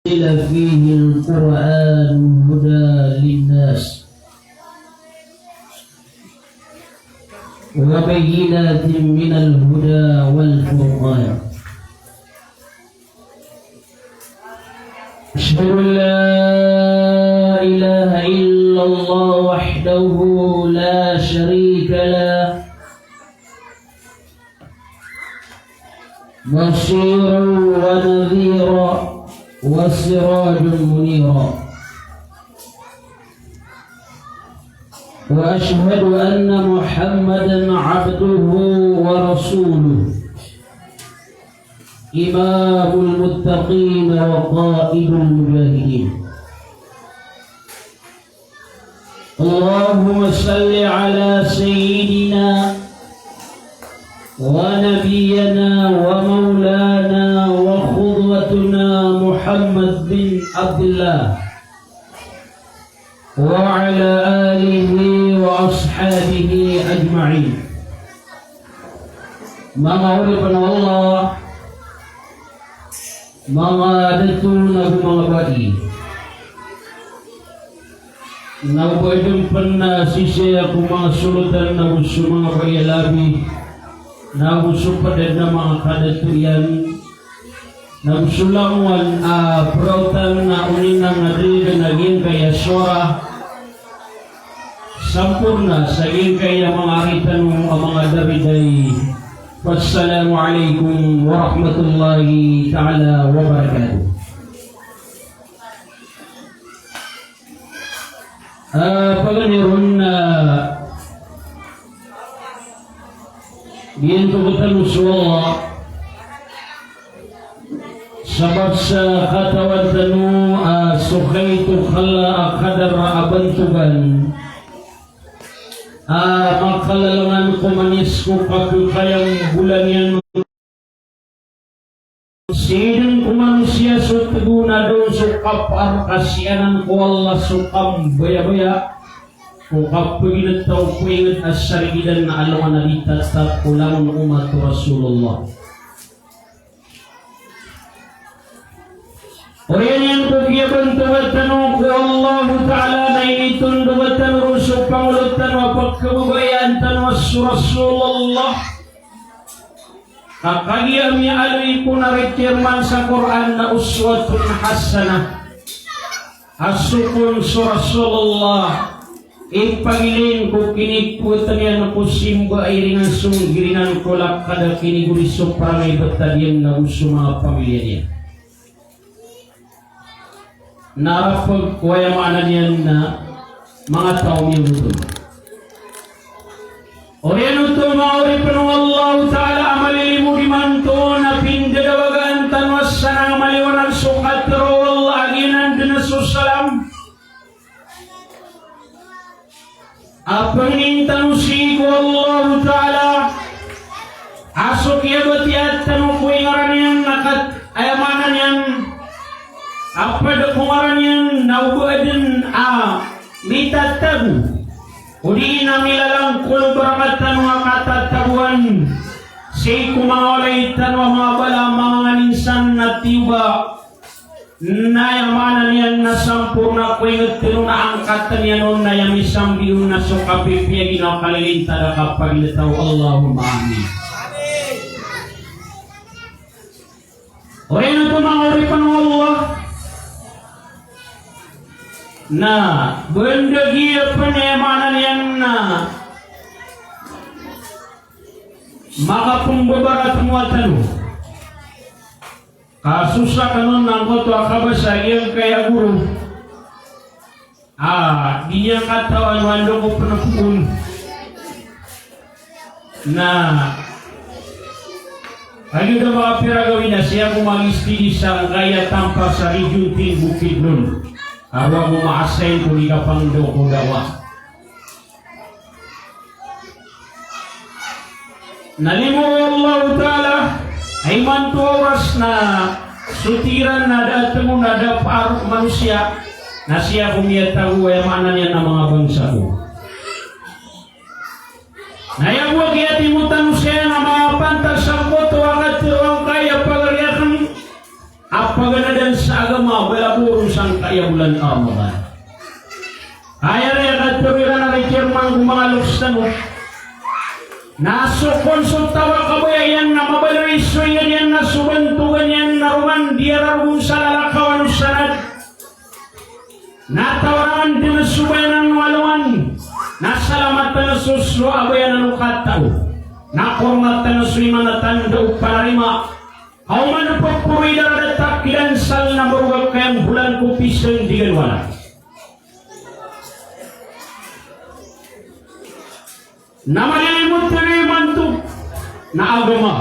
فيه القرآن هدى للناس وبينات من الهدى والفرقان أشهد أن لا إله إلا الله وحده لا شريك له بشيرا ونذيرا وسراجا منيرا وأشهد أن محمدا عبده ورسوله إمام المتقين وقائد المجاهدين اللهم صل على سيدنا ونبينا ومولانا وقدوتنا محمد بن عبد الله وعلى آله وأصحابه أجمعين. Mengawalkan Allah, mengadatu Nabi Mengabadi, Nabi pernah sisi aku mengasurutan Nabi Sumang Bayalabi, Nabi Supadan nama kadatuyan, Nabi Sulamuan perautan na uninang nadiri naging kaya suara sampurna saging kaya mga aritan ang mga dabiday. Wassalamualaikum warahmatullahi ta'ala wabarakatuh. Paganirun na diyan tugutan usuwa sabab sa katawan tanu sukaitu khala akadar abantugan makalalangan ko manis ko kapukayang bulan yan sidang ko manusia sutaguna doon sukap arkasyanan ko Allah sukam baya-baya ko kapaginataw ko ingat asarigidan na alaman na litat kulang umat Rasulullah. Orang yang kegiatan tawatan ku Allah Ta'ala na initun dawatan rusuk pangulutan wapak kebubayan tanwas Rasulullah kakagiyam niya alay ko na retirman sa Quran na uswatun hasanah asukun sa Rasulullah ipagilin ko kinikputan yan ako simba ay ringan sunggiringan ko lakada kinigulisok para may batadyan na uso mga pamilya niya narapag kuwaya maanan yan na mga taong yung luto. O yan ito mauri pa ng Allah Ta'ala amalilimu di manto na pindadawagan tanwas sana maliwanag sukat pero Allah aginan dinasusalam apang nintanusi ko Allah Ta'ala asok yabati at tanong ko ingaran yan nakat ayamanan yan apa ada kumaran yang naubuadin mitatabu udi namilalang kul barakatan wa katatabuan say kumangolaitan wa mga bala mga ninsan na tiba na yamanan yan na sampurna ko ingat tino na angkatan yan o na yamisang biyo na sukapipya ginakalilinta na kapag nitaw Allahumma amin. O yan ito mga oripan ng Allah na bendagi penemanan yang na maka pembebarat muatan kasusah kanon nangko to akabasa yang kaya guru dia katawan wando ko penepun na lagi ito mga piragawin na siya kumangisti sa gaya tampa sa Rijuntin Bukid nun araw mo maasay kung ikapangdo ko dawa. Nalimu Allah Ta'ala ay manturas na sutiran na datang na dapar manusia na siya kumiyatago ay manan yan ng mga bangsa ko. Nayawag yatimutan siya na mga pantas sa koto ang kaya pagariakan apaganadan sa agama bela urusan kaya bulan Ramadan. Kaya rin katuriran na chairman gumangalok sa no. Naso konsultawa kabayayan na mabalariso yan na subantugan yan na ruman diararong sa lalakawan usanad. Natawaran din na subayan ng waluan. Nasalamatan na suslo abayan ng ukataw. Nakormatan na suliman na tanda upanarima. Kauman po purida na takilan sal na maruwag kayang bulan ko pisang digalwala. Namalimot na rimanto na agama.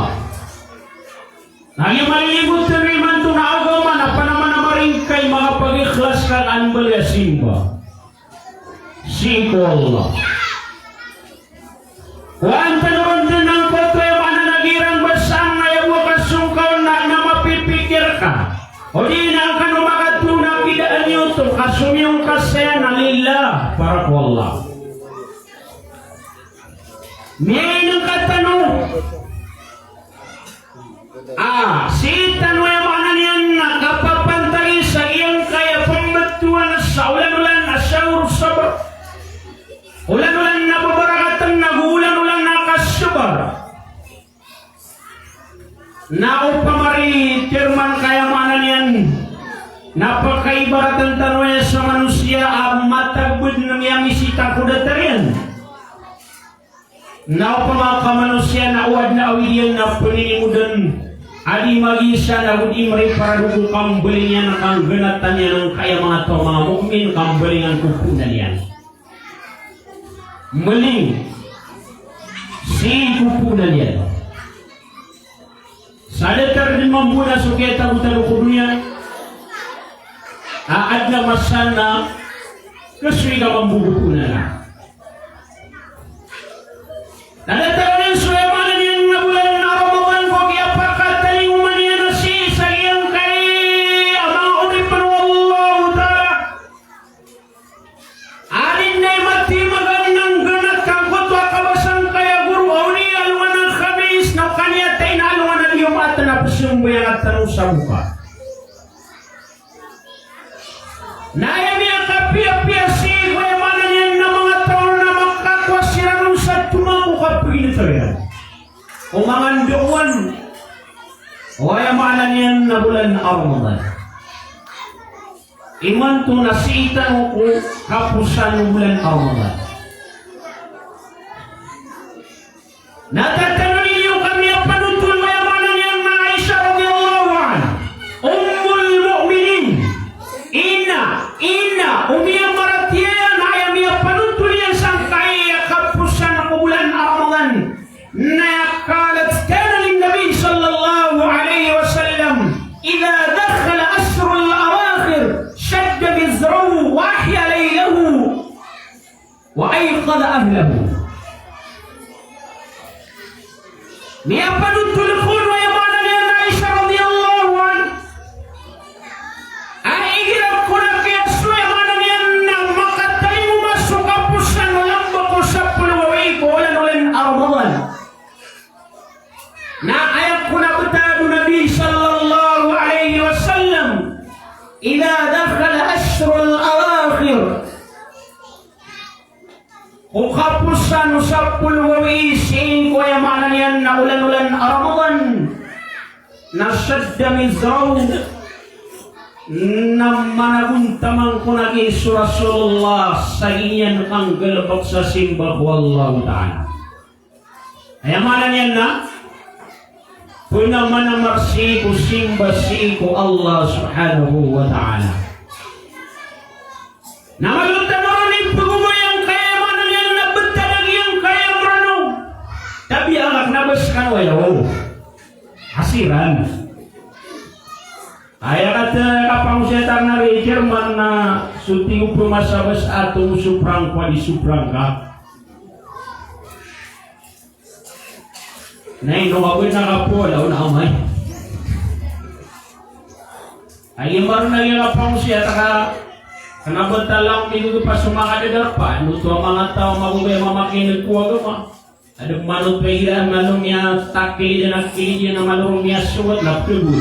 Namalimot na rimanto na agama na panaman na maringkay mga pag-ikhlas ka anbal ya simba. Siko Allah. Kuhaan tanuran din ng koto yung mananagirang basang na yawa kasungkaw na mapipikir ka. O di na ka numakatuna kidaan nyo ito kasumiyong kasaya na lillah para ko Allah. May nang katanong. Si tanong yung mga niyan na kapapantay sa iyong kaya pambatuan na sa ulan-ulan na siyawr sabar. Ulan-ulan na babarakatan na ulan-ulan na kasabar. Na upamari Chairman kaya mga niyan napakaibaratan tanong sa manusia matagbud ng iyang isita kudatarian. Na upama manusia na uwad na awidian na paninimudan adi magisa na udi mari para dugo kambali niya na kang ganatan niya ng kaya mga to mga mukmin kambali ng kupunan niya. Maling si kupunan niya. Sadatar din mambuna suketa utalo kudunya aad na masana kaswi ka mambukupunan na. Nadataran Sulaiman yang na bulan na Ramadan ko kaya pakataling umaniya na si sa iyang kay amang unipan Allah Ta'ala. Alin na'y matimagan ng ganat kangkot wa kabasang kaya guru ni aluan ng khamis na kanya tayo na aluan ng iyong at napasyung bayan at tanong sa muka. Nayami ang kapia-pia si Sulaiman yan na mga taon na makakwa sila nung sa tumako kapagin ito yan. Umangan doon. Wayamanan yan na bulan na Ramadan. Iman to nasitan ko kapusan ng bulan na Ramadan. Natatanong ninyo kami ang panutun mayamanan yan na Aisha radhiyallahu anha. Ummul mu'minin. Ina umiyang maratiyan ay amiyang panutulian sang kaya kapusan ng bulan Ramadan na kalat kana lin Nabi sallallahu alaihi wasallam idza dakhala asrul awakhir shadda bizrahu wa ahya laylahu wa ayqadha ahlahu. Miyang panutulian ko ay mana ni Aisha radhiyallahu anha ay igirap ko na kaya Sulaiman yan na makatay mo masuk kapusan walang bako sa pulaway ko ulan-ulan Ramadan. Na ayat ko na betado Nabi sallallahu alaihi wasallam idza dakhala ashrul awakhir kung kapusan sa pulaway sin ko yung mana yan na ulan-ulan Ramadan na sadda mizraw na managuntamang ko na Yesu Rasulullah sa iyan ang galabak sa simba wallahu ta'ala. Ay amalan yan na punaman ang marsiku simba siku Allah subhanahu wa ta'ala. Na maguntamang ni pagumuyang kaya manan yan na betanag yung kaya marano. Tabi ang nabas ka wayaw. Hasiran. Kaya kata kapang setar na Chairman na suting pumasabas atong suprang kwa di suprang ka. Nay no ako'y nakapola o naamay. Ay imbaro na yung kapang siya taka kanabata lang hindi ko pa sumakadadar pa. Nuto ang mga tao magugay mamakinig ko agama. Adong manong pahiran manong niya takili na nakili niya na manong niya suwat na pibul.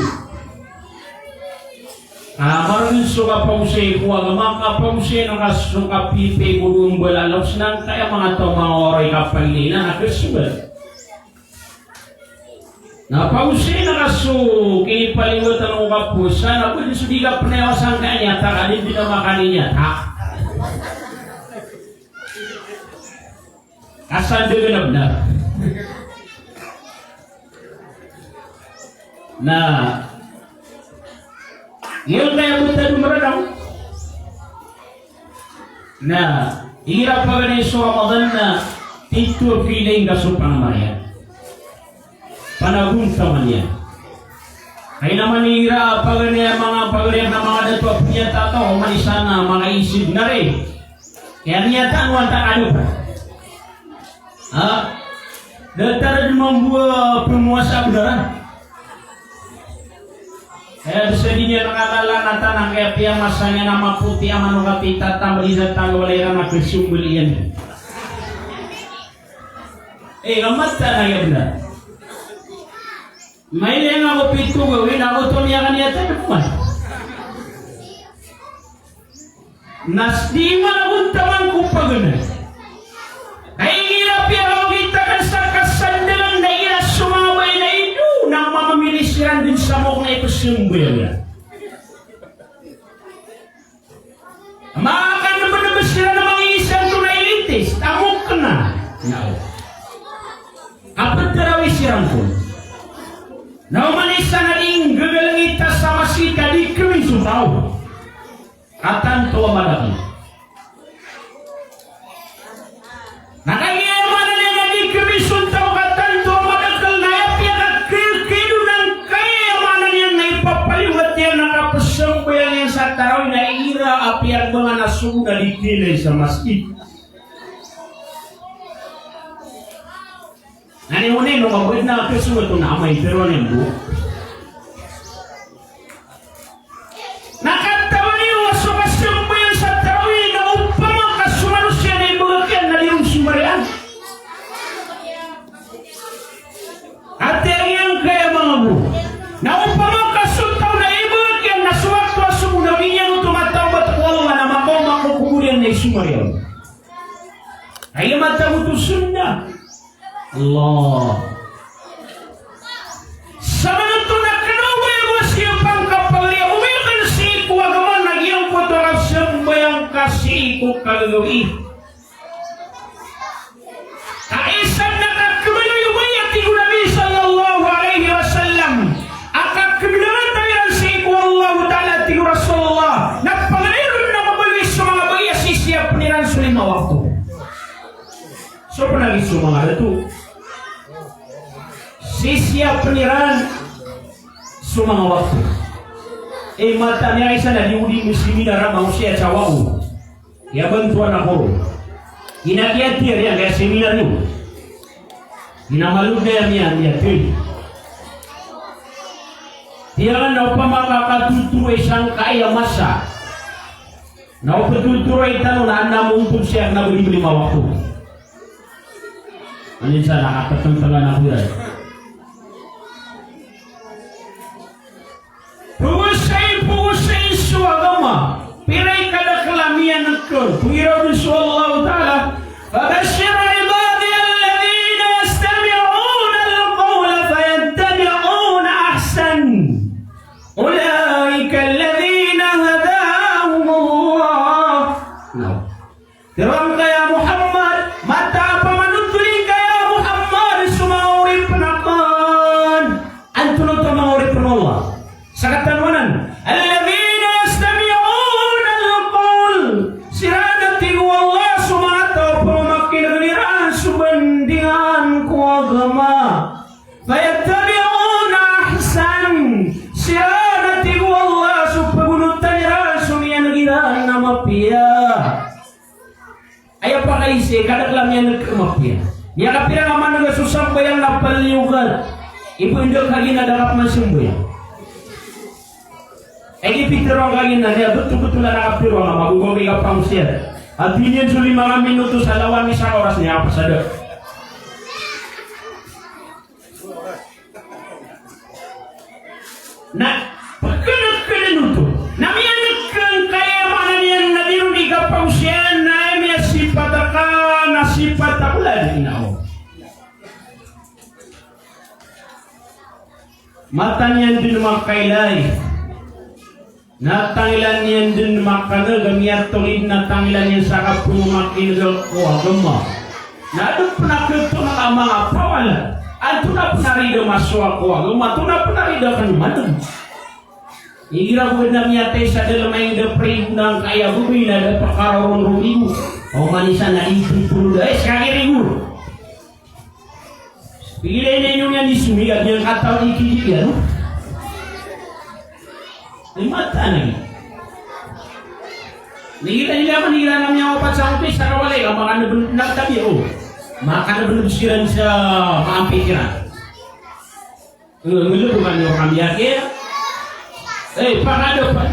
Maraming suka pause ko ang mga pause ng kasuka pipi gulong balalaw sinang kaya mga to mga oray kapalina na kasubat. Na pause na kasu kinipaliwat ang ukapusa na pwede sudiga penewasan kanya takalin din na makaninya tak. Asan din na benar. Nah, yung kaya buta dumaranaw. Nah, hirap pa ganun sa Ramadan na ito feeling kasupang Maria. Panagunta man yan. Kaya naman hirap pa ganun mga pagalihan na mga dato at niya tato, manisa na mga isip na rin. Kaya niya tanong ano pa. Ha? Datara din membuat pemuasa beneran. Kaya bisa dinya nakakalanatan ang kaya piyang masanya nama putih amano kapita tambalisan tanggawalera na kesumbelian. Ngamata na ya benar. May yang ako pitu gawin ako to niya kaniya tayo Nasdi man taman ko pagana. Ay hirap yung kita kan sa kasandalang na ira sumaway na ito nang mamamilisiran din sa mok na ito sumbuyan. Maakan naman na ba sila na mga isang ito na elitis? Tamok ka na. Apat tarawis sirang po. Naumanisa na rin gagalangita sa masika di kami sutaw. Katan to malaki. Nakayama na nga di kami sutaw katan to malakal na yapya na kikido ng kayamanan yan na ipapaliwat yan nakapasang ko yan sa taraw na ira apyag mga nasuga di kilay sa maskit. Nani mo nino mabud na kesuwa to na amay pero nem bu. Nakatawa niyo sa kasambayan sa tawi na upama kasumanusia na ibugakan na liyong sumarian. Ate yang kaya mga bu. Na upama kasuntaw na ibugakan na suwakto asumuna minyan tumataw ba't wala na makomako kumulian na isumarian. Kaya matamutusun na. Allah. Sama nito na kanaway mo siya pang kapalya. Umiyakan si kuwagaman nagyang potorap siyang bayang kasi ko kagawi. Kaisang nakakamayoy umayat ni Nabi sallallahu alaihi wasallam. Akakamilaran tayo si Allah ta'ala ti Rasulullah. Nagpangaliron na mabagay sa mga bagay sisiyap ni Rasul na waktu. So panagis sa mga ito. Sisiap peniran sumang waktu. Mata niya isa na liudi muslimin na manusia cawau. Ya bantuan ako. Inakiatir yang kaya seminar niyo. Inamaluda niya tuloy. Tiyangan na upamakatatuturo isang kaya masa. Na upatuturo itano na namuntog siya na buli-buli mawakto. Ano sa nakakatang na kuya. Pugusay suagama. Piray kada kalamian nagkon. Pugiraw ni Allah Ta'ala. Fabashir ibadi alladhina yastami'una al-qawla fayattabi'una ahsan. Ulaika alladhina hadahum Allah. Tirang kaya Muhammad. Mata pa manutuling kaya Muhammad. Sumaurip nakan. Antunod ka maurip ng Allah. Sa katanwanan, alladhina yastami'una al-qawl. Siradati ko Allah sumataw pumakilaniran subandingan ko agama. Fayattabi'una ahsan. Siradati ko Allah supagunutaniran sumiyanagiraan na mapiya. Ayaw pa kaisi, kadak lang yan nagkamapya. Niya kapira naman nagasusambay ang napaliyugan. Ibu indok lagi nadarap man sumbayang. Egi pitero kagin na niya betul-betul na nakapiro nga magugawin ka pang siya. At binyan suli mga minuto sa lawan isang oras niya apa sada. Na pagkanak minuto na Matanya din makailay. Natangilan yan din makana gamiyat tulid na tangilan yan sa kapumakinil ko agama. Nadun penakito ng mga pawala. At na penarida maswa ko agama. Ito na penarida kanumanan. Igira ko na miyate sa dalam ay daprig ng kaya bubi na dapakaroon rumigo. O manisa na ipipuluda. Sakirigo. Pilihan ninyo yan isumigat yung kataw ikijig yan. Mata lagi. Nila namin opat sa umpis sa kawalay ang mga nagtabi o maka nabunubsiran sa maampikiran. Ngulu bukan yung kami akhir. Pakado pa.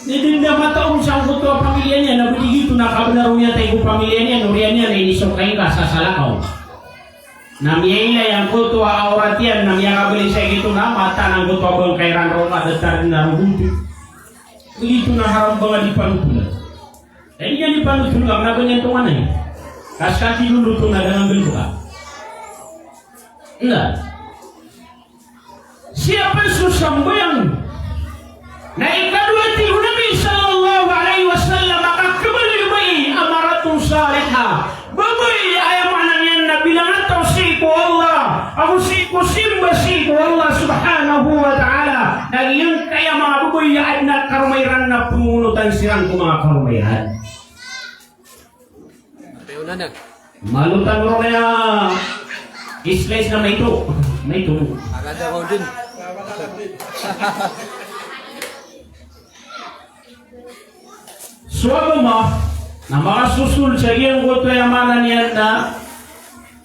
Hindi na mataong sa kuto pamilya niya na begitu na kabenaran niya tayo pamilya niya nurian niya na inisok kayo ka sa salakaw. Namiyay na yang kuto auratian namiyang kabali sa gitu na mata ng kuto abang kairan roma datar na rubuti. Begitu na haram banget di panutulan. Ini yang di panutulan kenapa nyentuhan ini? Kas kaki dulu tuh nggak ngambil buka. Enggak. Siapa susah bayang? Nah ikadua tihu Nabi Sallallahu Alaihi Wasallam maka kembali bayi amaratun salihah. Babai ayam anaknya Nabi bilang tausiku Allah. Aku simba Allah Subhanahu Wa Taala. Dan yang kaya mga babai ya adna karumairan na pumunutan sirang ko mga karumairan. Malutan mo kaya isles na may ito. Agad ako din. Suagama na makasusul sa iyong goto yamanan yan na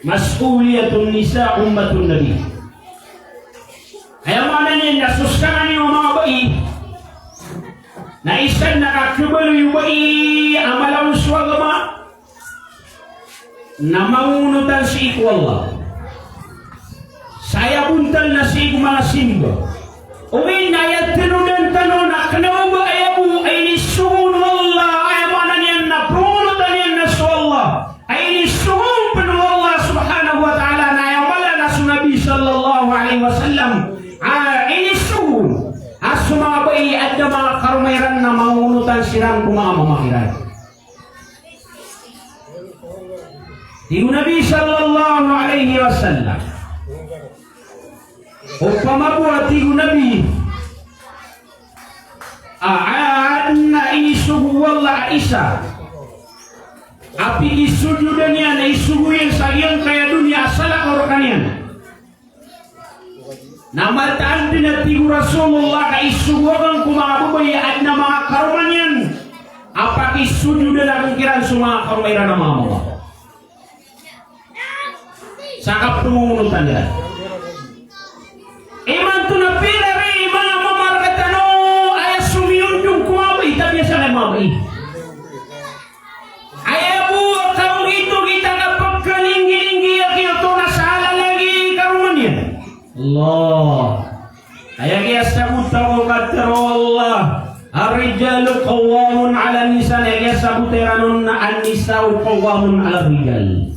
mas'uliyatun nisa ummatun nabi. Kaya manan yan nasuskanan yung mga bai na isang nakakibalo yung bai amalawang suagama na mangunutan si iku Allah. Saya buntal na si iku mga simba. Uwi na yan tinunan tanon na kanawa ba ayabu ay nisuhun Allah ay manan yan na punutan yan na su Allah ay nisuhun pinu Allah Subhanahu Wa Ta'ala na ayawala na su Nabi Sallallahu Alaihi Wasallam ay nisuhun as sumabay at na mga karumairan na mangunutan sirang mga mamakiran. Tiyo Nabi Sallallahu Alaihi Wasallam upama buat tiyo Nabi na isuhu wala isa api isujudannya na isuhu yang sayang kaya dunia asala orokanian namataan din at tiyo Rasulullah ka isuhu ang kumakabubayi at na mga karumanyan apak isujudan ang kiran sa mga karumairan na mga mga sakap tumunutan nila. Iman tu na pila rin mga mamarkatano ay sumiyong yung kumabay tabi sa namabay. Ay abu kau itu kita dapat kelinggi-linggi yang itu nasalah lagi karuman yan. Allah. Ay kaya sabut tahu kata Allah. Ar-rijalu qawwamun 'ala nisa kaya sabut teranun an-nisa'u qawwamun 'ala rijal.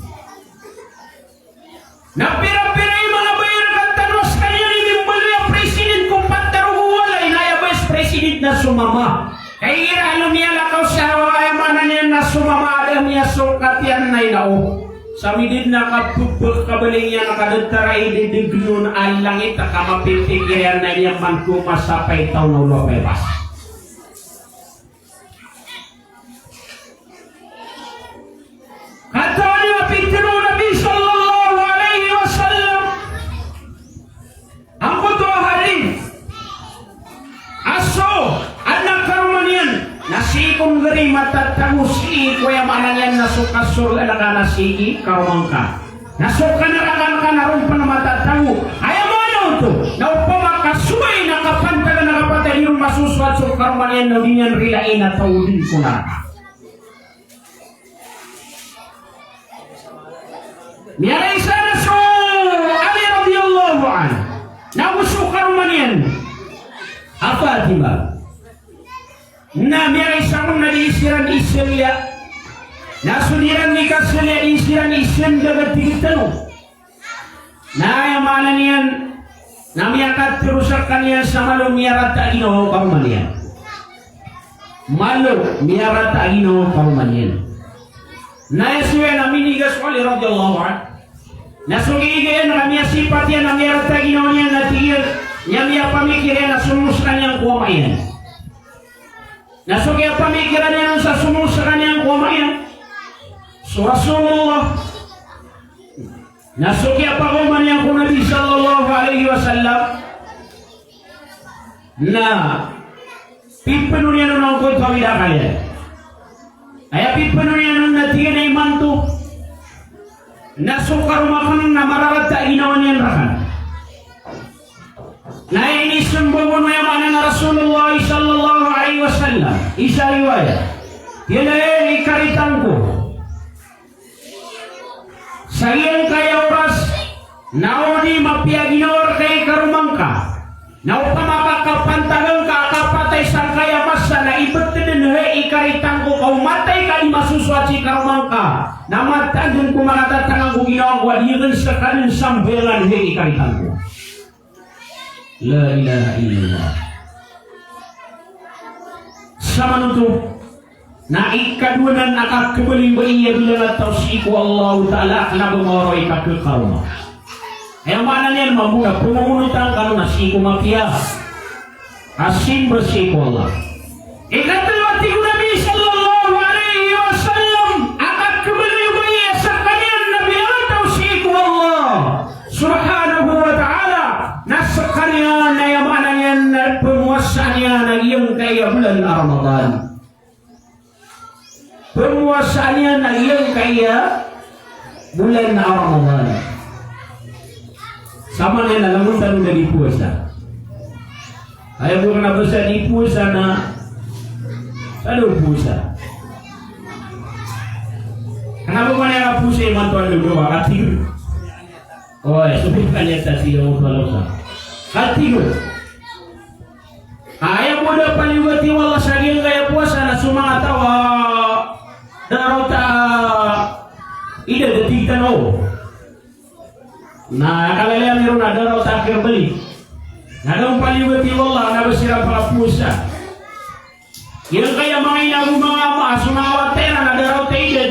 Na pira-pira yung mga bayar kantanos kanya ni Mimbali ang president kung pantaruhuwalay na yung vice president na sumama. Kaya alam niya lakaw siya ayaman niya na sumama alam niya sukat yan na inao. Sa midid na kapupuk kabaling niya nakadagtaray didignon ang langit at kamapitigyan na niya man kumasapay taw na ulo bebas. Kato niya pitiro Nabi Sallallahu Alaihi Wasallam ang kuto hari aso anak karumanian nasikong gari matatamusi kuya mananyan nasukasur alaga nasiki karumangka nasuka narakan ka narumpa na matatamu ayaw mo ano ito na upamakasubay nakapantaga nakapatay yung masuswat sa karumanian na dinyan rilain at taudin ko na. Miyaray sana so Ali radiyallahu anhu na usukar man yan Fatima na miyaray sana na diisiran isilya na suliran ni kasilya diisiran isilya dagat tigitanong na ayamanan yan Nami akan terusakannya sama lo miara tak ino kaumanian. Malu miara tak ino kaumanian. Na yasuwe nami nigas wali radhiyallahu anhu. Nasugi ige nami asipatya nami miara tak ino niya natigil. Nyami apa mikirnya nasumuskan yang kuamayan. Nasugi apa mikirnya nasumuskan yang kuamayan. Rasulullah. Nasugi apa kuman yang Nabi sallallahu alaihi wasallam. Nah, pipenunya nung kau tahu tidak kalian. Ayah pipenunya nung natikan iman tu. Nasukar makan namararat tak inawan yang rakan. Nah ini sembunyi yang mana Rasulullah sallallahu alaihi wasallam. Isa riwayat. Dia ni karitanku. Sayang kaya oras naoni mapiaginor kay karumangka. Naupamaka kapantagang ka kapatay sang kaya masa na ibetden he ikaritangko kau matay ka di masuswaci karumangka. Namatagin ko makatatangang ko ginawa diyan sa kanin sambelan he ikaritangko. La ilaha illallah. Sama nutup na ikadunan nakakabalik ba iya bilang at tausiku Allah Ta'ala na bumoroy kakakawma. Yang mana niyan mabuga pumunutan ka na siku makia asin bersiku Allah. Ikatulwati ko Nabi sallallahu alaihi wasallam akakabalik ba iya sa kanyan na bilang tausiku Allah subhanahu wa ta'ala nasa kanya na yang mana niyan na penguasanya na iyong kaya bulan Ramadan. Penguasaannya na iyong kaya bulan Ramadan. Sama na namun tanong na di puasa. Ayaw ko na ba sa di puasa na ano puasa? Kenapa man yang puasa yung mantuan lulo katigil? Oy, supit ka niya sa siya mo sa katigil. Ayaw mo na paliwati wala sa iyong kaya puasa na sumangatawa darota ida detik tano. Nah, kalau yang miru na darota akhir beli. Nadang paliwati wala na basira para puasa. Yang kaya mga inagu mga sumawatena na darota ida.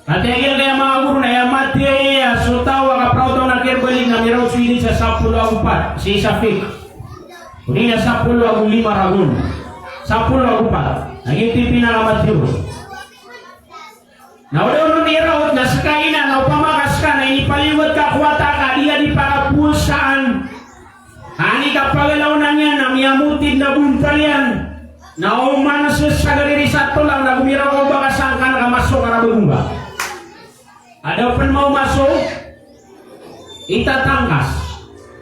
At yang kaya mga guru na yamati ya sutawa ka prauto na akhir beli na miraw suini sa 10 si Safik. Uni na 10 ragun. 10 naging pinangamat yun. Na udah niraut na sekali na upamakas ka na inipaliwat ka kuwata ka dia di para pusaan. Ani ka pagalaunan niya na miyamutid na buntalian. Na umana sa sagariri sato lang na gumiraw ko baka sangkan ka masok ka na bagumba. Ada pa mau masuk itatangkas.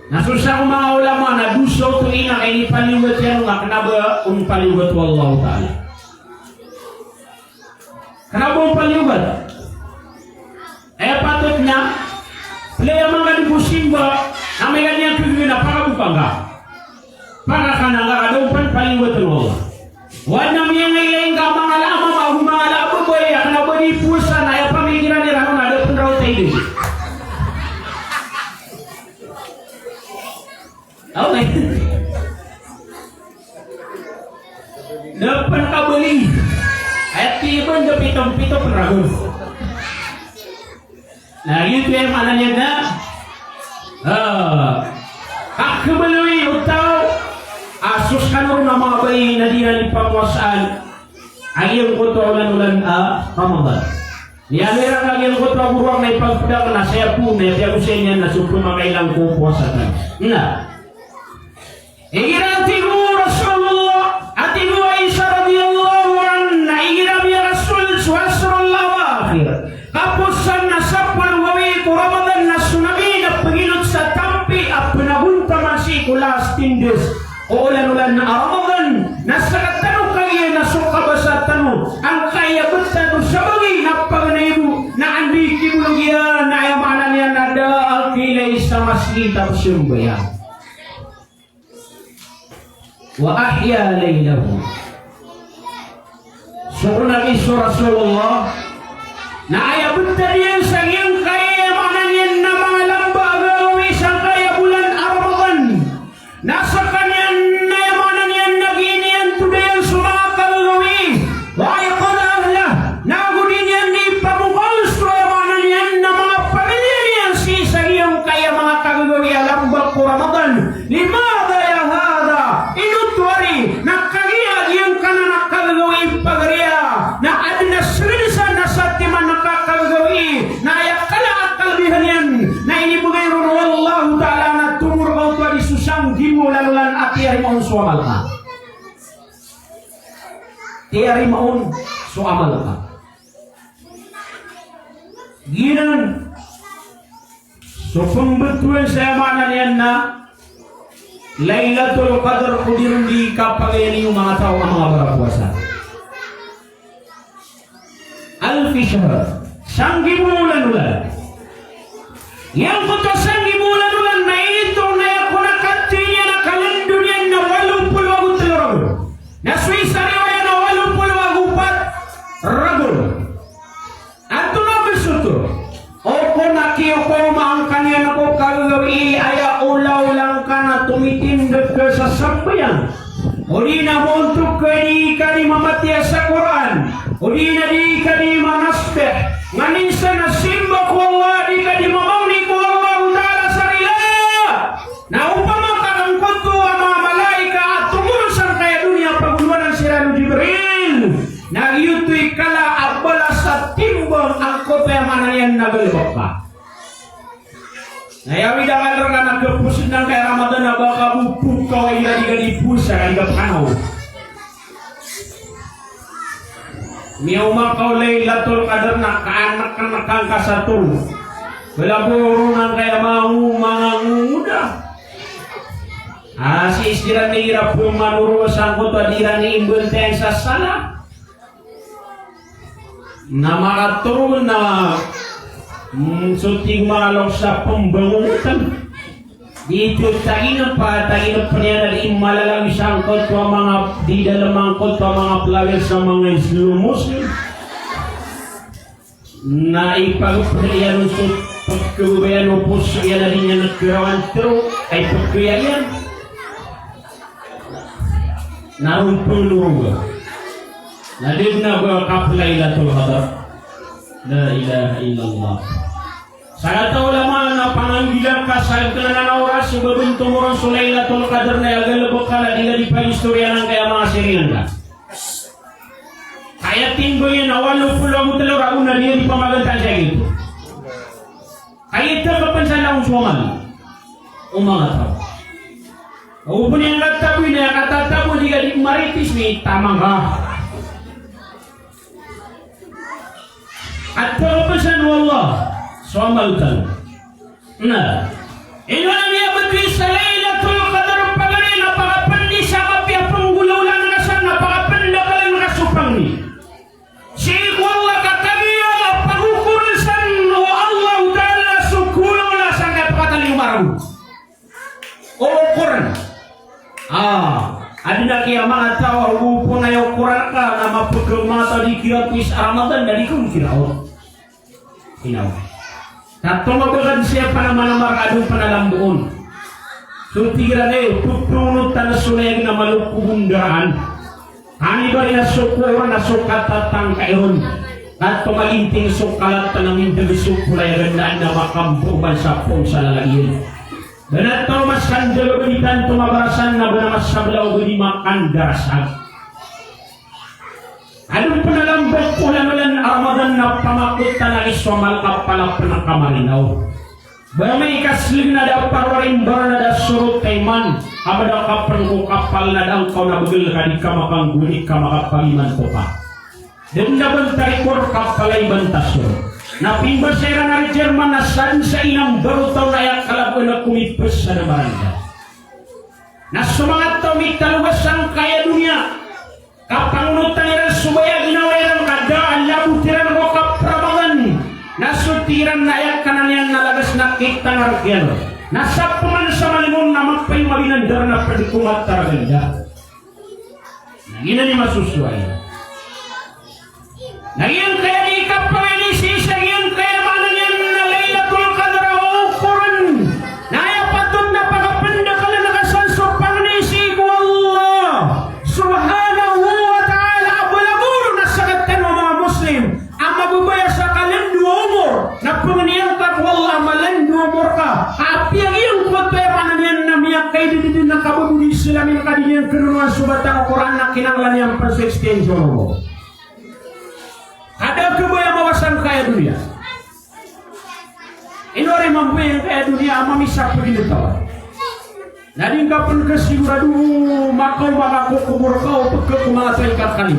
Nasusah ko mga ulama na duso to ina kay inipaliwat yan nga kanaba paliwat wallahu ta'ala. Kenapa paliwat? Patutnya play mga dibusimba na may ganyan pagwina para bupanga. Para ka na ngaadaw paliwat Allah. Wad na miya ngayon ka mga lama mga labo ko ya kana ba di pusa na pamikiran ni rano na ada pun raw tayo. Okay. Dapat ka beli. Ayat tiba ndo pitong-pito perahu. Nah itu yang mana na? Akbalui utau asus kanur nama bayi nadiran penguasaan. Ayam kotoran ulan Ramadan. Ni amira kagil kotwa buruang na ipagpudak na saya pun na tiya kusenya na supro makailang ko puasa kan. Nah. Igiranti ko Rasulullah ati ko Aisyah radhiyallahu anha igiram ya Rasul swasrul akhir kapusan na sapul wawi ko Ramadan na tsunami na pagilot sa tampi at pinahunta masih kulas tindes ulan-ulan na Ramadan nasa katanong kaya na sukabasa tanong ang kaya betan sabagi na pagnaibu na andi kibulugyan na ayamanan yan ada alkilay sa masjid ang sumbayan wa ahya laylahu. Suruh Nabi Rasulullah na ayabut tadi yang sayang kaya manangin na mga lamba agawi sa kaya bulan tiari maun so amal ka. Ginan so pembetulan saya mana niyan na Lailatul Qadar kudirun di kapag yung mga tao ang mga barapuasa. Alfi syahr sanggi bulan ulan. Yang kota sanggi bulan ulan na ito na ako nakatinya na kalendaryan na 80 ragul. Na Swiss riwaya na 84 ragul. Ato na besuto. Opo nakiyo ko maangkanyan ako kagawi aya ulaw lang ka na tumitindot ka sa sambayan. O di na montok ka di ka di mamatiya sa Quran. O di na di ka di manasbeh. Nga minsan na simba ko Allah di ka di mamawni ko Allah Ta'ala sarila. Na upama kakangkot ko ang mga malaika at tumurusan kaya dunia paguluan ng sirano Jibril. Nagyutoy kala abala sa timbang ang kopya manayan nagalibok ka. Nayawi dapat ka nagkapusin ng kaya Ramadan na baka bupuk ka ay gadi pusa ay gapanaw. Miyaw makaw Lailatul Qadar na kaanak ka nakangkasatul. Wala puro ng kaya mga nguda. Si istiran ni hirap yung manurusan ko to adiran ni imbenteng sa sala. Na makaturo na suting malok sa pembangunan dito taginap pa niya na malalang isang kotwa mga di dalam ang kotwa mga player sa mga Islam Muslim na ipagpapalian sa pagkabayan o puso yan na rin niya nagkirawan tiro ay pagkayan na umpulunga na din na Lailatul Qadar. La ilaha illallah. Saya tahu lama na panganggilan ka sa kanang oras subabintong oras sa Lailatul Qadar na agalabok ka na dila di pa istorya ng kaya mga siringan ka. Kaya tinggo yun na 80 ragun na niya di pa maganda siya gitu. Kaya ito kapansan lang sumaman. Umangat ako. Upun yang katabu na katatabu di ka di maritis ni tamang ka. At pagpasan wallah suamaltan. Nah, ino na niya batwi sa Lailatul Qadar pagani napakapandi sa kapya panggulaulan na sa napakapanda ka lang nakasupang ni. Syekh wallah katabiya pagkukulisan o Allah Ta'ala sukulo na sa kapatali umarang. O Quran. Adina kaya mga tao upo na yung Quran ka na mapagkamata di kira tuwis Ramadan na di kong kiraot. Inaw. Tato mabagan siya pa naman ang maradong panalambuon. So tira na yun, tutunod na sulayag na malupubundaraan. Hani ba rin na sukura na sukatatang kayon. At tumalinting sukalat na namin dalisupulay gandaan na makampuban sa pong sa lalagyan. Dan atau mas kanjalo beritan tumabarasan na benamas sablaw beri makan darasag. Adun penalambok ulan-ulan Ramadan na pamakot na iswamal kapala penakamarinaw. Bamay kasling na daw parwarimbar na da surut kaiman. Abada kapan ko kapal na daw kau na bagil ka di ka makanggunik ka makapaliman ko pa. Dan na bantay kor kapalay bantasyo. Napimba sa na Jerman na saan sa inang barutaw na yung kalaban na kumipos sa namaranda. Na sumangat taw may talubas ang kaya dunia. Kapangunutan nila subaya ginawa ng kadaan labutiran ko kaprabangan. Nasutiran na yung kananian nalagas na kita ng argyano. Nasa puman sa malimong na magpay malinandar na pradikumat taraganda. Nagina ni masusuay. Naging kaya di kapanganisisi yang kaya mana yang na Lailatul Qadar o Quran. Naya patun na pagapanda ka na nakasansok pangnisi ko Allah Subhanahu wa ta'ala abulaburo na sakatan ng mga Muslim ang mabubaya sa kalendu umur na panganiyan ka ko Allah malendu umur ka api ang iyong kutaya pananian na miyak kayo din na kababudi sila minakadinyan kinunuan subatang Quran na kinanglan yang persistensiyon mo. Ada kebaya mawasan kaya dunia. Ini orang mampu yang kaya dunia amamisah begini tahu. Nadi kapan kesigura dulu makau kubur kau pekak kumalasai kali.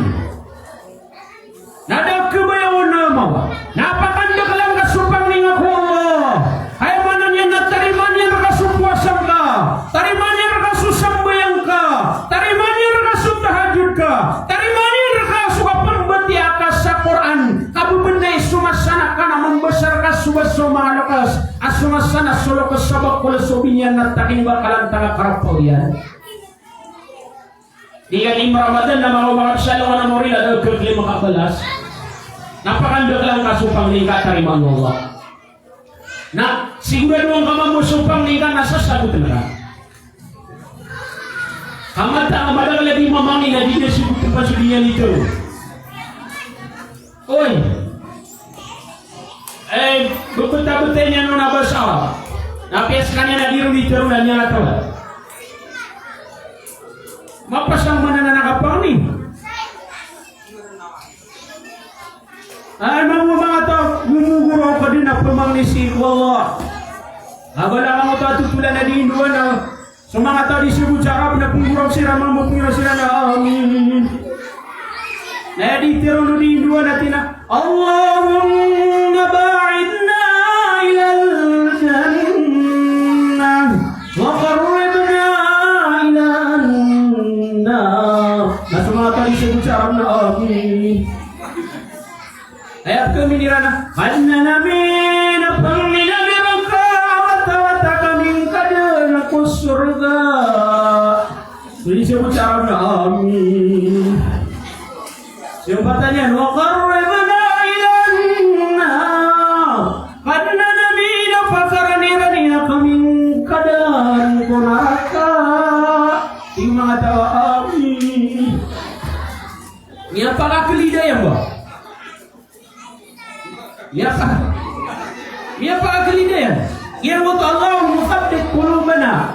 Nada kebayawan nama. Napakan dekalam kasupang ninga ko Allah. Ay manan yan na tariman yan rakasupuasan ka. Tariman yan rakasusambuyang ka. Tariman yan rakasutahajud ka. Tariman yan rakasukapambati akas sa Quran. Kabubenday sumasana ka na membesar ka subaso mahalakas. Asumasana solo kasabak kula sobinyan na taking bakalan taga karapaw yan. Di kalim Ramadan na mga makapsalaw na morila daw kagli makabalas. Napakandok lang kasupang ni katariman Allah. Na sigurado ang kamamusupang ni ka nasasagot na ka. Kamata ang madagal di mamangin na di na sigut pa suliyan ito. Oy! Bukunta-buntay niya nung nabasa. Napias ka niya na di dito na niya natawa. Mapasang mana na nakapang ni. Ay, mga tao, gumuguro ka din na pamangnisik, wallah. Abala ka mo ito tutulan na di induan na sa mga tao di siya bucarap na pungurap sila, mamupira sila na amin. Na di tiro no di induan natin na Allahumma ba'idna ilal jannah wa qarribna ilal nar. Na sa mga tao di siya bucarap na amin. Ayat keminirana Annana mina pangina biraka Wata kami kadana kusurga. Jadi saya ucapkan amin. Sempatannya wa qarribna ilan nar. Annana mina fakaranirana kami kadana kunaka. Ima tawa amin. Ni apakah kelidayah bah? Ya pa akalidayan. Yan mo to Allah musabbit qulubana.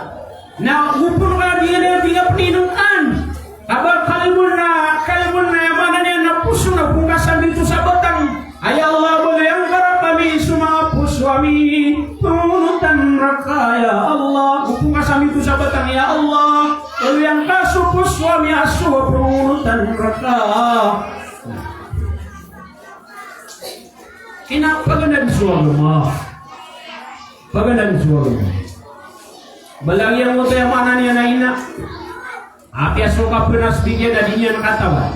Na upun ka diyan dia peninungan. Kabar kalbun na mana niya na puso na pukasan dito sa batang. Ay Allah boleh yang kami semua puswami tunutan rakaya Allah. Pukasan dito sa batang ya Allah. Kalau yang kasu puswami asu tunutan rakaya. Kinapaganan suara mo. Paganan suara mo. Balagyan mo tayo mana niya na ina. Apya suka penas bigyan na din niya nakatawa.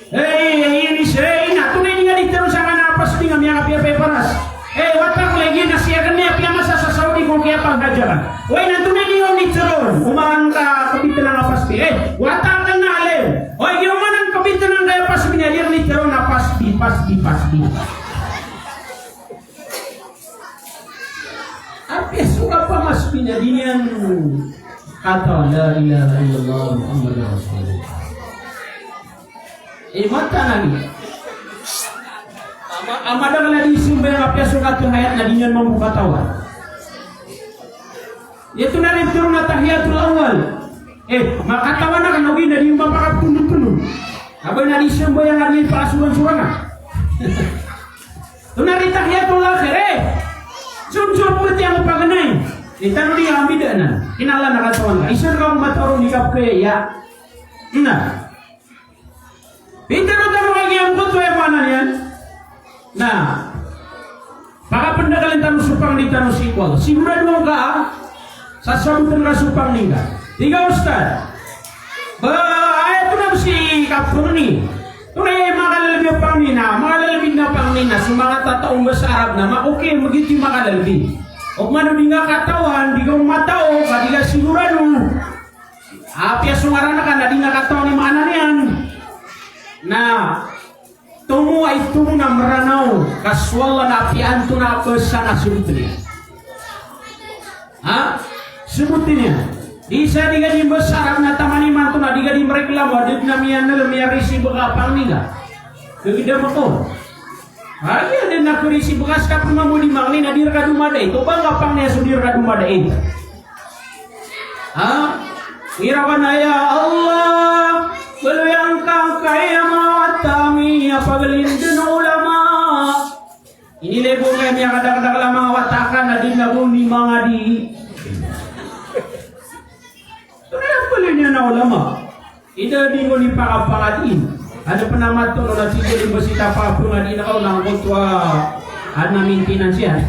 Ini siya ina. Tunay nga dito sa kanapas di nga miya kapya peparas. Watak lagi na siya kanya apya masa sa Saudi kung kaya pagdajaran. Na tunay niyo dito ron. Umahan ka kapitan ng apaspi. Watak ka na alin. Ginaman ang kapitan ng kaya paspi niya. Liyan dito ron na paspi. Apa suka pamas pinadian kata la ilaha illallah Muhammadur Rasulullah. Mata lagi. Amada lagi sumber apa suka tu hayat nadinya membuka tawa. Itu nari turun tahiyatul awal. Maka tawana kan nabi dari bapak penuh. Apa nari sumber yang lagi pasukan surana. Tu nari tahiyatul akhir. Sum-sum putih yang paganay. Itang di amida na. Kinala nakatawan ka. Isan kang mataro ni kapke ya. Nah. Pintar-pintar lagi yang kutu yang mana yan. Nah. Baka pendagalan tanong supang ni tanong sikwal. Sigurado ka sasabutan ka supang ni ka. Tiga Ustaz. Ayat tu na si kapko ni. Tunay makalalabi ang pangina, makalalabi na pangina, sa mga tataong basarap na, okay, magiti makalalabi. O manubi nga katawan, di ka matao, di ka sigurado. Apya sungarana ka na, di nga katawan ni mana niyan. Na, tumu ay tumu na maranaw, kaswala na apian to na sana subutin niya. Subutin niya. Di sa di ka di basarap na tamani manto na di ka di mereklamo di na miyan na lumiyarisi baka pangniga kagida mo ko hali ada na kurisi bekas ka pumamuli mangli na dir ka dumada ito ba kapang niya sudir ka dumada ito irawan ya Allah walau yang kang kaya matami apagalindan ulama ini lebo kayo niya kadang-kadang lama watakan na din na bumi mga di. Kenapa niya na ulama? Ito di mo ni pakapangatin. Ada penamat tu na sige di besi tapa pun adi na kau nang tua ana maintenance siya.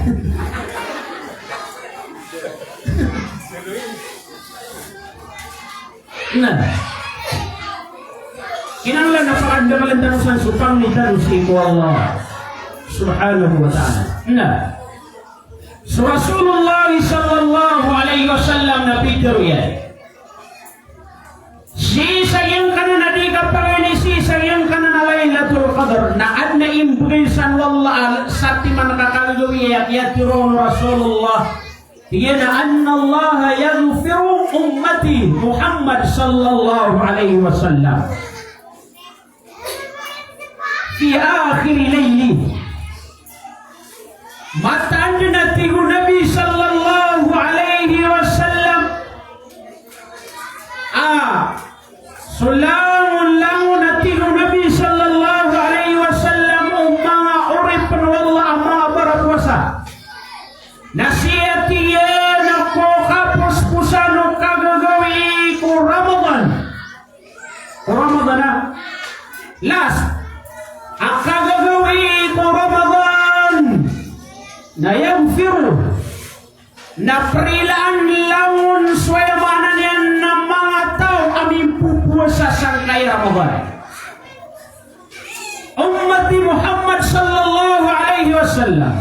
Nah. Kinanglan napakagdaman tanusan supang ni tanusi ko Allah subhanahu wa ta'ala. Nah. So Rasulullah sallallahu alaihi wasallam na Peter ya. Si sayang kana na di ka pagani si sayang kana na Lailatul Qadar na adna imbrisan wallah sati man kakagawi ya tiron Rasulullah tigana anna Allah yaghfiru ummati Muhammad sallallahu alaihi wasallam fi akhir layli mata andna tigu Nabi sallallahu alaihi wasallam Sulamun langun atilu Nabi sallallahu alaihi wasallam umma urip wallah amma barapuasa nasiati na ko kapos pusano kagagawi ko Ramadan last akagagawi ko Ramadan na yaghfiru na prilaan langun swayamanan yan na mga tao aming pupuasa sangkay Ramadan. Ummati Muhammad sallallahu alaihi wasallam.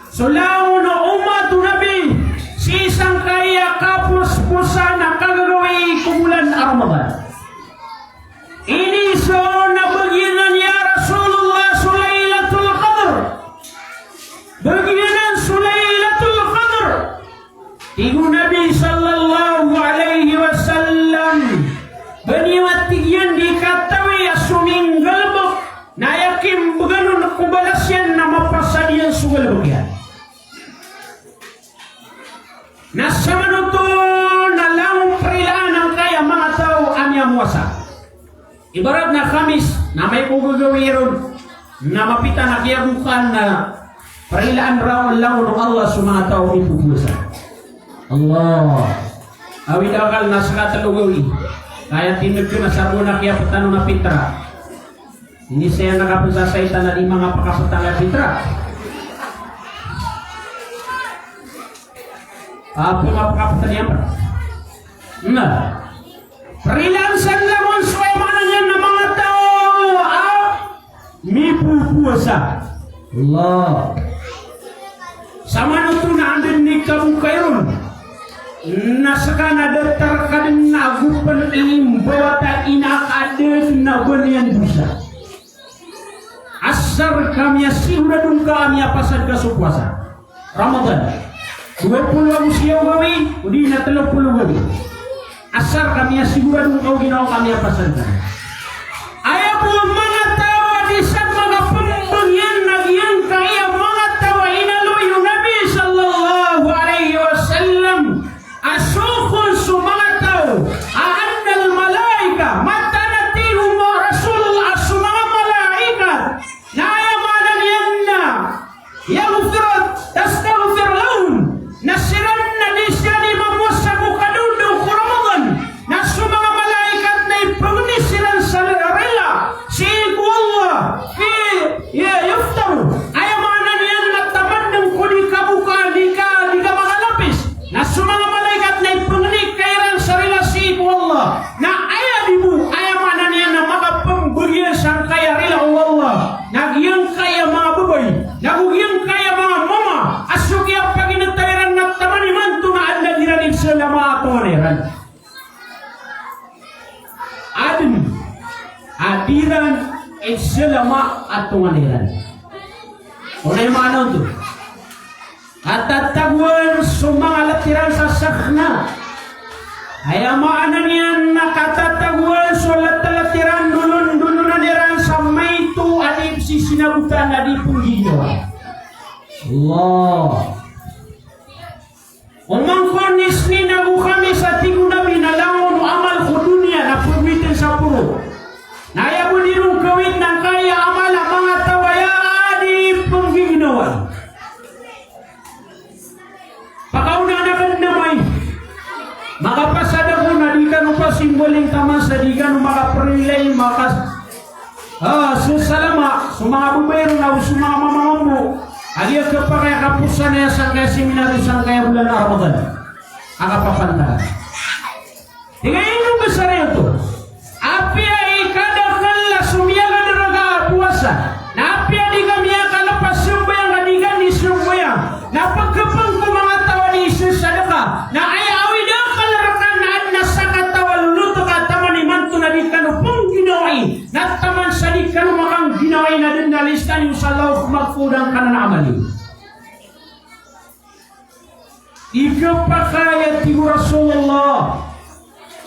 So langun na ummatu Nabi si sangkay kapus pusa na kagagawi kumulan Ramadan. Ini so nabaginan ya Rasulullah Sulailatul Qadr. Baginan Sulailatul Qadr. Ibu Nabi sallallahu alaihi wasallam baniwat tigyan dikatawi asuming galbok na yakin beganun kubalasyan na mapasadian sugalbok yan. Nasamanuto na lang perilaan ang kaya mga tao amya muasa. Ibarat na Khamis na may kugagawiron na mapita na kiyabukan na perilaan raw ang laon ng Allah sa mga tao ipupusa. Allah awid akal naskata lugawi kaya tinag ko na sabuna kaya patano na pitra ini saya nakapasasaitan na di mga pakapatang na pitra apa nga pakapatan yan na freelancer lamon swaymanan yan na mga tao may pupuasa Allah sama nuto na andun ni kabukayron nasakana datar kadin nagupan imbawata inakade na bunyan dusa asar kami asihuradun kami apasad kasupuasa Ramadan 20 usia gawi udi na 30 gawi asar kami asihuradun kau ginaw kami apasad ayapu mga tawa di sa mga pembangyan nagyan kaya mga tawa inaluyo Nabi sallallahu alaihi wasallam asukun sumatau annal malaika mata natihum Rasulullah sumama malaikat na ayamanan yanna yaghfir tastaghfir lahum nasiran na nisani mamusabu kadudu Ramadan na sumama malaikat na ipagmisiran sa rela si Allah fi yuftaru ayamanan yanna tamandang kuni kabuka di ka makalapis na sumama na ayadibu ayamanan yan na makapambagyan sa kaya rila Allah nagyang kaya mga babay nagugyang kaya mga mama asuk yung paginatayran na tamaniman tumaan na niranig sa lama ato maniran adin adiran sa lama ato maniran unay maanaw to at tatagwan sumangalatiran sa sakna ayamanan yan nakatatagwan sulat talatiran dulun niran sa may tu adib si sinabutan adipong ginawa Allah umangkonis ni nagu kami sa tigo nabi na langon amal ko dunia na permitin sa puro naya mo nirong gawin ng kaya amal ang mga tawaya adipong ginawa pakauna na kan namay makapasada ko na di ka pa simboling tama sa di ka makaparilay Sesalama sumanga buberu na sumanga mamambu agia kepakai kapusan ya sangkaya seminar sangkaya bulan Ramadan aga papanta tiga ini besar itu api ai kada kala sumiaga deraga puasa na api di kamiaga lepas sembayang kadiga ni sembayang na pagkepang kumangatawa ni Isus sadaka na ay awida kalarakan na sakata waluto ka taman imanto na di kanu pungginawai na taman sadi kanu makang ginawai na din dalistan yung salaw magpudang kanan amali ikapakaya ti Rasulullah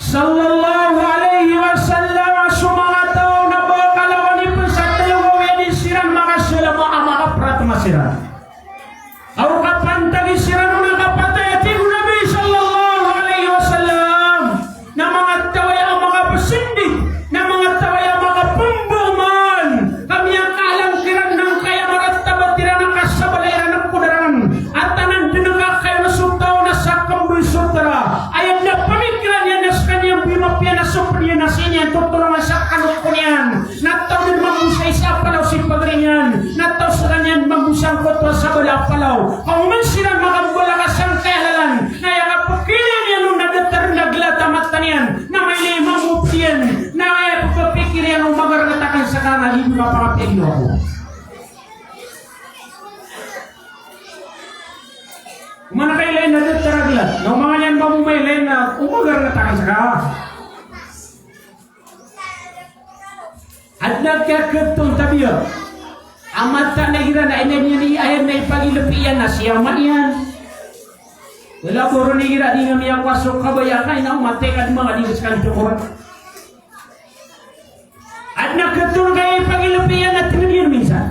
sallallahu alaihi wasallam sumangatao na bakalawan ni pesatalaw yang disiran makasila mo amaka prat masiran aw kapantagi siran na kapatay ti Nabi sallallahu alaihi wasallam na mga taway ang mga pasindig na mga taway ang mga pumbuman kami ang kalangkiran ng kaya maratabatiran ng kasabalayran ng kudaran at tanan dinagak kayo na sutaw na sakambul sutara ayam na pamikiran yan na sa kanyang bimapya na supriya na sinya tutulungan sa kanukunian nataw din magusay sa palaw si pagrinyan nataw sa kanyan magusang kotwa sa bala palaw kung man sila makabulakas ang kailalan na yakapakilin yan nung nadatar naglatamatan yan na may limang uptiyan na may pagpapikir yan nung magaragatakan sa kanan hindi mapakapigyo ako kumana kayo lain nadatar aglat na mga yan mamumay lain na umagaragatakan sa kanan at nagkakatong tabiyo amat tak nagira na ini ayat na ipagilupian na siya man yan wala puro nigira di nga miyang wasok kabayakan na umatekad mga digaskan tukuran at nagkatong kaya ipagilupian na tinagir minsan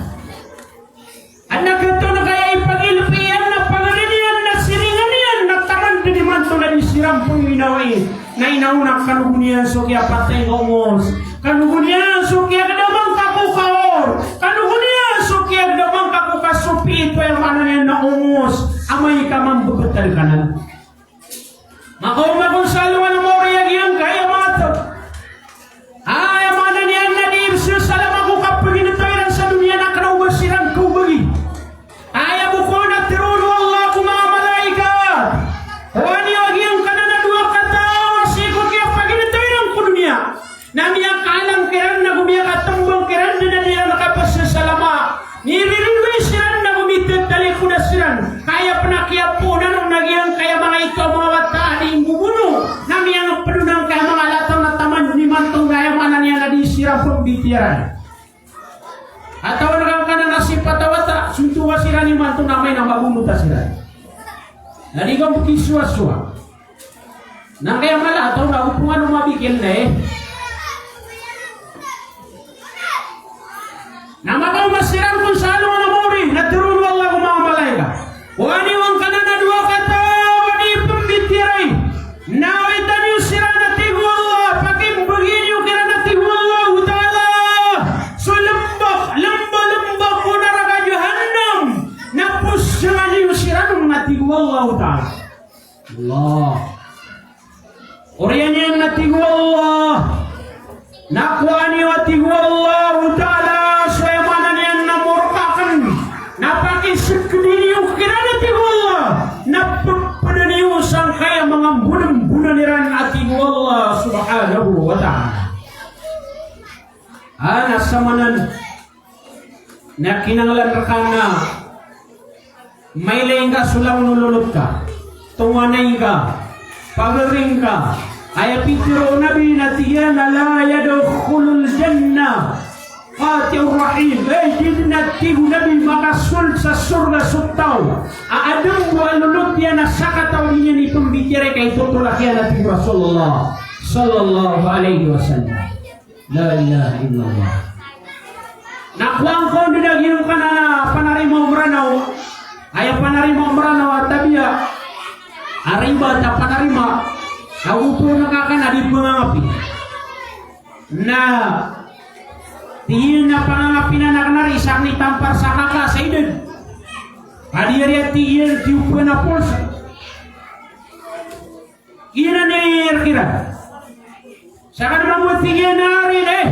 at nagkatong kaya ipagilupian na pangarinian na siringan yan na taman dinimanto na disiram pong inaway na inaunak kanugunian so kaya patay ngomos kanugunian so kaya kadamang kapukaor kanugunian so kaya kadamang kakukasupi ito yung ano yan na umos amay ka mambubutal ka na makong salungan ng moriyag yan kaya mga to ay mga nanyan na di Isus alam ako kapag inatoyran sa dunia na kanaubasiran kubagi ay abuko na tirulo Allah kung mga malaikat wani agyang ka na na dua katao siko kaya pag inatoyran ko dunia na miya kalang kiran na gumiya katambang kiran na niya nakapasasalama niririwi siran na gumitit tali ko na siran kaya panakiap po na nung nagyang kaya mga ito mga wataan yung bubuno na miya ng padunang kaya mga latang na taman ni mantong gaya mga niya na di sirang pambitiran at tawa na ka na nasipatawata suntuwa sira ni mantong namay na mabunuta sira naligang bukiswa-swa na kaya malataw na upungan umabigil na na makaw masiran kung sa ano na mori na tirulo Allah kung mga malayka wani wang kanan na dua kata wani pambitiray na itan yung sira na tigo Allah pakimbagin yung kira na tigo Allah ta'ala so lambak ko na raga jahannam na pusyangan yung sira nung na tigo Allah ta'ala Allah oriyan yung na tigo Allah nakuha niyo at tigo Allah ta'ala napakisipkini yung kinanati ko Allah napapadani yung sangkaya mga bunang-bunang niran ati ko Allah subhanahu wa ta'ala nasa manan na kinanglan ka na may laing ka sulaw nululot ka tunganay ka pagaring ka ay pitiro nabi na tiyan la yadukhulul jannah Qatil Rahim Ejid natigu Nabi makasul sa surga sutaw aadong walulot yan na sakataw niya ni pembikira kay tutulak yan natin Rasulullah sallallahu alaihi wasallam la ilaha illallah nakuang ko dinagiyong ka na panarimo umranaw ay panarimo umranaw at tabiya ariba at panarima naupo na kakanadip mga ngapi na tiyan na pangangapi na nakanarisak ni tampar sa kaka sa idin. Hadiriya tiyan tiupo na pulsa. Iyan na niyayar kira. Sa kanamang tiyan na rin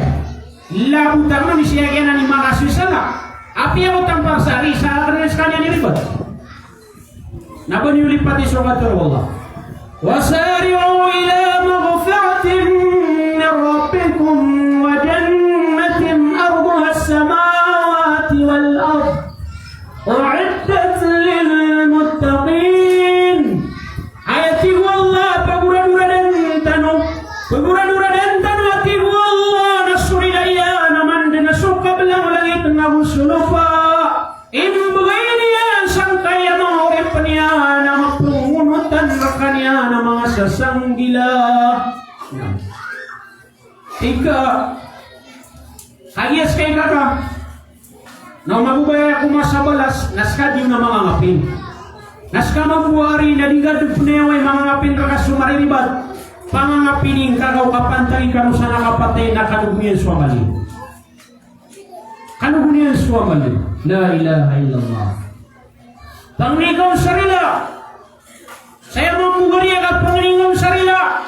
labu tangan misiagian ani makasih sana. Api yang tampar sari sa sekalian ini ribet. Napa nyulipati sobat Allah. Wasari'u ila maghfiratin min rabbikum wa jannatin arduha as-samawati wal ard. U'iddat lil muttaqin. Ayati Allah pagura-gura dan tanu. Pagura-gura dan tanu ati Allah nasuri daya naman dan nasuka belang langit nahu sulufa. Imbagayniya sangkaya mawrip niya na mapungunutan rakanya na mga sasanggila. Ika kayas kay kaka na magubaya ako masabalas naskadyo na mga ngapin. Naska mabuari na digad puneway mga ngapin raka sumariribat pangangapining kagaw kapantay kanu sa nakapatay na kanugniyan suamali. Kanugniyan suamali. La ilaha illallah. Panglikaw sarila. Saya memugari agak pengeningan sarila.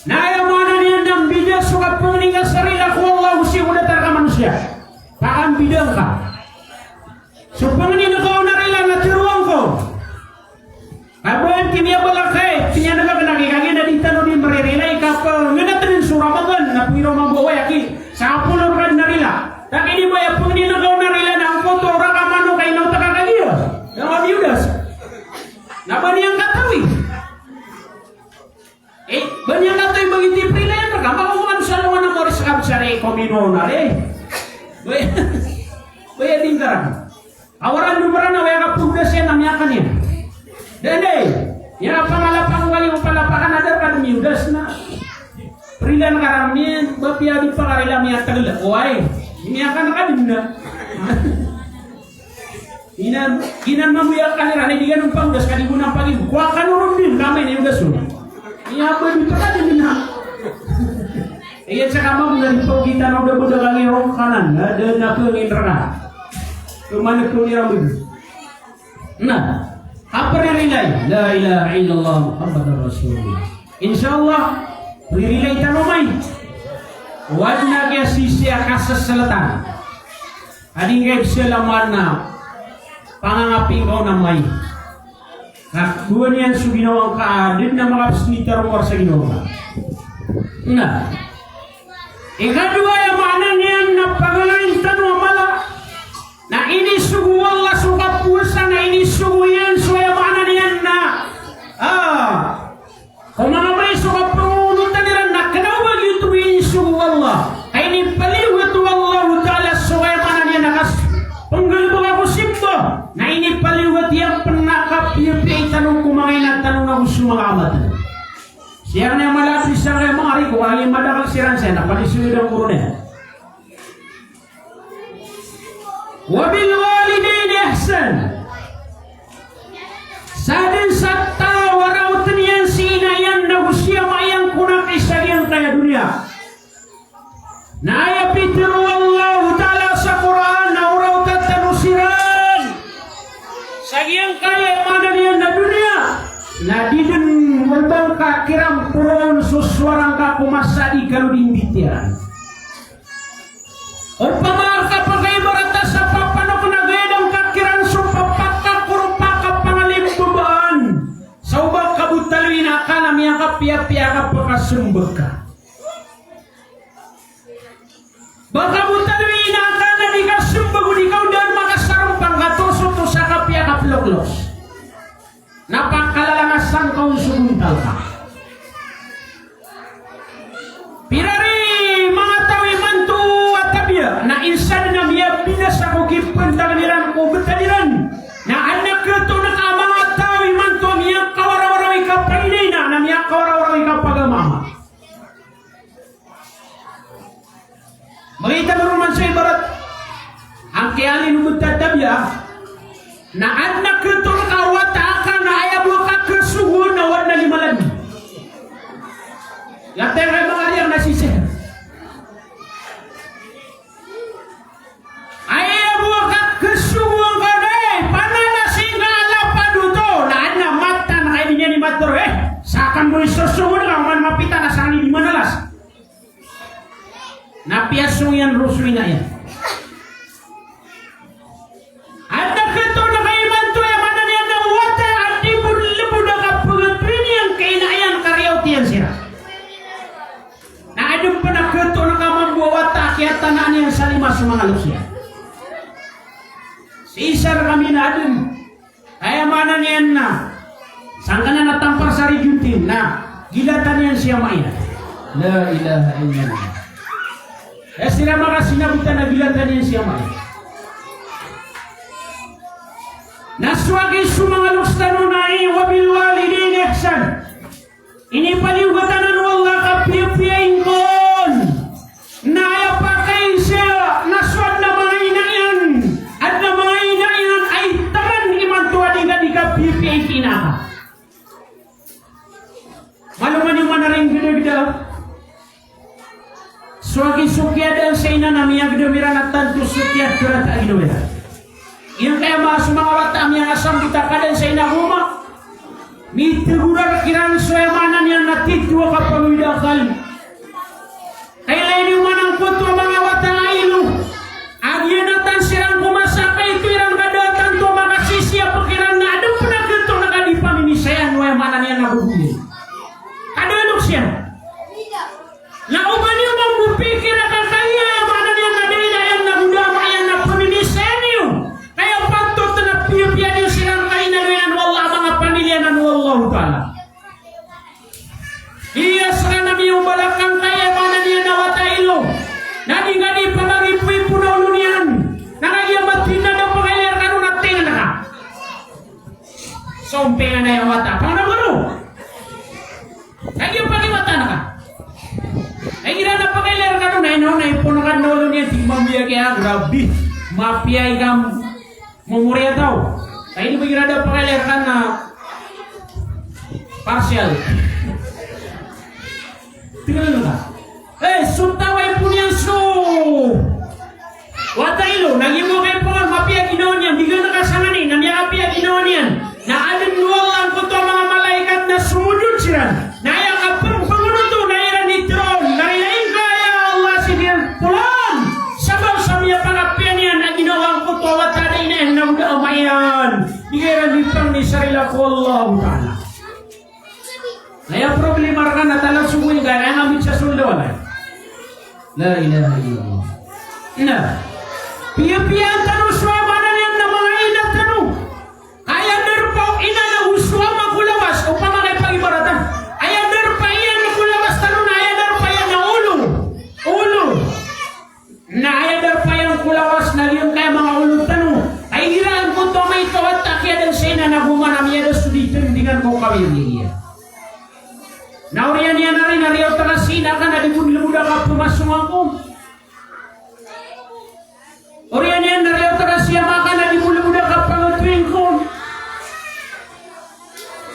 Naya mana niya ng bidya sukat pengeningan sarila ko Allah usi udah tarka manusia. Pakan bidang ka. So pengeningan kau narila na tiruang ko. Kabuan kimia balakay. Sinya nagkaganagi kagi na ditano di maririla ikapa. Nganatin suramagan na piro mabawa yaki. Sa apulor kan narila. Tak ini bayar pengeningan kau narila na ang foto rakamano kay nauta kakaliyo. Yang abiudas. Napa niang katawi? Banyak katawi begitu prilen mereka mau manusia lawan moris absare komino nare. Boya tinggaran. Awaran numeran na waya kapugda siya namanya kan ya. Dede, ya pangalapang kali upalapakan ada kan miudas na. Prilen karamin bapia di pakarila miya tagla. Oy, ini akan kadimna. Inan mamuya kanirane digan umpang das kali guna pagi gua kan urun din kami ni udah sun. Iya apa itu kan dina. Iya cakap bulan itu kita udah bodoh lagi rong kanan ada nak ngindra. Kemana kau ni rambut? Nah, apa rilai? La ilaha illallah Muhammadur Rasulullah. Insyaallah rilai tanamai. Wajna ke sisi akasa selatan. Ading ke selamana. Pangangaping kau namai. Nah, dua niyan suginawa ka din na mga snitter mo sa ginawa. Nah, ikadua yang mana niyan na pagalain tanong mala na ini sugu Allah suka puasa na ini sugu yan suya mana niyan na kung mga may suka pangunutan niran na kenapa gitu ini sugu Allah ini paliwat Allah ta'ala suya mana niyan nakas penggalbang ako simba na ini paliwat yang penakap yung tanong kumain at tanong na gusto mga amat. Siya na malapis sa kaya mga riko ang yung madakal siran siya na palisunod ang kuruneh. Wabil walidain ihsan. Sadin satta warawatan yan sinayan na gusto mayang kunak isagyan kaya dunia. Naya pitiru Allah ta'ala sa Quran na urawatan tanusiran. Sagyang kaya mana niya na dunia. Na didin berbang kiram puron suswarang ka kumasadi kalau diimbitiran. Upamar ka pakai barata sa papano kunagedang kakiran supapaka kurupaka pangalimbuban. Sa ubag kabutalwin akala miya ka pia-pia ka pakasumbaka. Baka butalwin akala di ka sumbago di ka dan makasarumpang katoso to sa kapia ka ploklos. Napakalalasan kau sumuntal ka. Pirari mga tawi mantu at tabiya na insan na miya binasa ko kipan tagaliran ko betaliran na anak ito na ka mga tawi mantu miya kawarawarawi ka painina na miya kawarawarawi ka pagamama. Makita mo naman sa ibarat ang kayalin mo tatabya na anak ito na kawata na ayaw mo kakasuhun na wala na limalan. Yatay kayo mga aliyang nasisir. Ayaw mo kakasuhun ka na pananasinga paduto na anak mata na kayo niya ni Matro sakan mo isusuhun ka man mapita na saan hindi manalas. Napi piasong yan ruswi na yan. At nagkato na kayo man to yung mana niya ng wata at libod na kapugatrin yan kainayan karyaw tiyan sila. Na adong pa nagkato na kamambuwata kaya tanaan niya sa lima sa mga lusya. Si Isar kami na adong kaya mana niyan na saan ka na natampar sa region team na gilatan niyan siya maya. La ilaha illallah. Eh sila mga sinabutan na gilatan niyan siya maya. Naswagi sumangalok sa nunay wabil walidin ihsan. Inipaliwatan ng wala kapiyapiyain kon. Naya pakai siya naswag na mga inayan. At na mga inayan ay taman imantua di kapiyapiyain kinaka. Maluman yung manaring gede-gede. Swagi sukya dan sa ina na miya gede-mira na tanto sukya kurata gede-mira. Yung kaya mga sumangawat ang yang asam kita kadan sa ina huma. Mitegurar kiran suemanan yang natitwa kapaludakal. Kaya lain yung manang kuto mga watang ailu. Agyanatan sirang kumasakay ito irang kadatan to makasisya pakiran na adong penagito na kadipaminisayan suemanan yang nabubuhin. Kadalok siya. Nauban yung magbupikir na kakaya yung mana niya kadila yung nagudama yan na paminisayan niyo. Kaya pagtot na piya-piya niyo silang kainaluyan wala mga pamilya na wallahu ta'ala. Iya saka nabi yung balakang kaya mana niya nawatailo. Nadi-ngadi pamagipui punaw lunian. Nakagiyamat pinadaw pangayar kanun at tingin na ka. Sompengan na yung wata. Pangalaman. Lagi pagimata na ka. Ay gira na pakailan ka doon. Ay no, naipunakan na ulo niya. Tingmang biya kaya, grabe. Mapiyay ka mumurya daw. Ay hindi ba gira na pakailan ka na partial. Tingnan na ka. Eh, suntaway po niyan so. Wataylo, naging mo kayo po ang mapiyay ginawa niyan. Di ka nakasangani, namiyakapiyay ginawa niyan. Na alin nuwalan ko to mga malaikat na sumudod sila. Naya kapang pangunuto na ira ni Tron. Narilain ka ya Allah sibil pulang. Sabaw sa miya pangapian yan na ginawang ko to wataday na yan na umayan. Ikaira ni pang ni sarila ko Allah ta'ala. Naya problema ka na talang sumuin ka na ngamit sa suldawan. La ilaha illallah. Na. Piya-piya tanong suwamanan yan na mga inat tanong. Kaya derpaw ina na uswa magulawas o pamagay pag-ibaratan. Aya derpa iyan magulawas tanong na aya derpa yan na ulo. Ulo. Na aya derpa yan kulawas na liyon kaya mga ulo tanong. Ay giraan ko to may tawat takya dan sena na humanam yan na sudito dengan ko kawili yan. Nauriyan yan na rin nariyaw talasina ka na libud-libuda ka pumasong ako. Oriyan yan nariyaw talasina ka na libud-libuda ka pangatuin ko.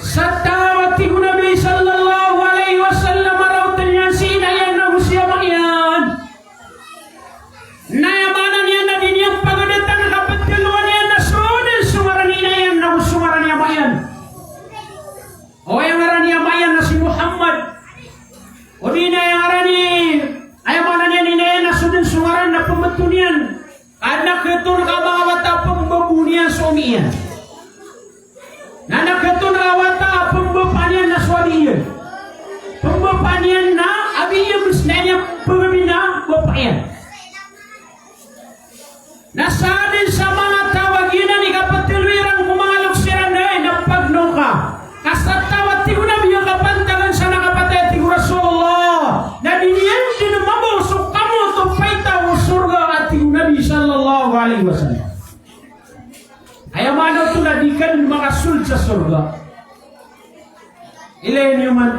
Sa tawati ko Nabi sallallahu alaihi wasallam marawtan yan sinayan na usya makyan. Nayamanan yan na din yung pagadatan na kapatiluan yan na sudan sumaran inayan na usumaran niya mayan. O yang ngaran niya mayan na si Muhammad. O di na yang ngaran ni ayamanan yan inayan na sudan sumaran na pembetunian. Anak ketul ka mga wata pembabunian suamian. Nana ketul rawata pembapanian na suamian. Pembapanian na abiya bisnanya pembina bapayan. Nasadin sa mga tawaginan ni kapatiluirang kumangalok siya na napagno ka. Kasat tawat ti ko na biyo kapantagan sa nakapatay ti Rasulullah. Na diniyan din mabaw so kamo to paita o surga at ti Nabi sallallahu alaihi wasallam. Ayamano tuladikan mga sul sa surga. Ilayin nyo man.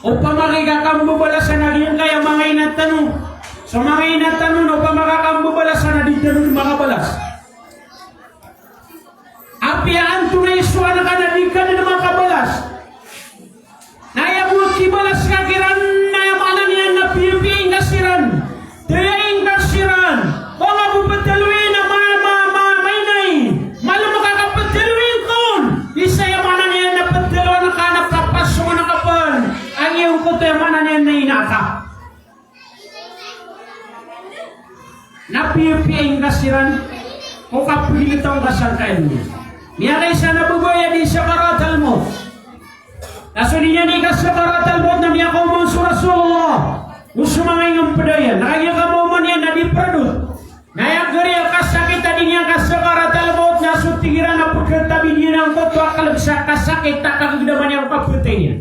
O pamakikakambubalasan na rin kaya mga inatanong. So mga inatanong o pamakakambubalasan na dito rin mga balas. Apiaan tunay suwa na kanadikan na mga kabalas. Nayabot kibalas kakiran na yamanan yan na pipiing kasiran. Dayaing kasiran. O nga bupataluin na mainay. Malam makakapataluin kon. Isa yamanan yan na pataluan na kanap kapaso na kapan. Ang iyong koto yamanan yan na inaka. napi-piaing kasiran o kapilitong kasangkain niya. Niya kaysa nabugoya di sakaratal mo. Kaso niya ni kasakaratal mo na niya kumong Rasulullah. Gusto mga ingong padayan. Nakagya ka mo man yan na di pradut. Nayagari ang kasakit na din niya kasakaratal mo na sutigiran na pagkatabi niya ng koto akalab sa kasakit na kagdaman niya ang kaputay niya.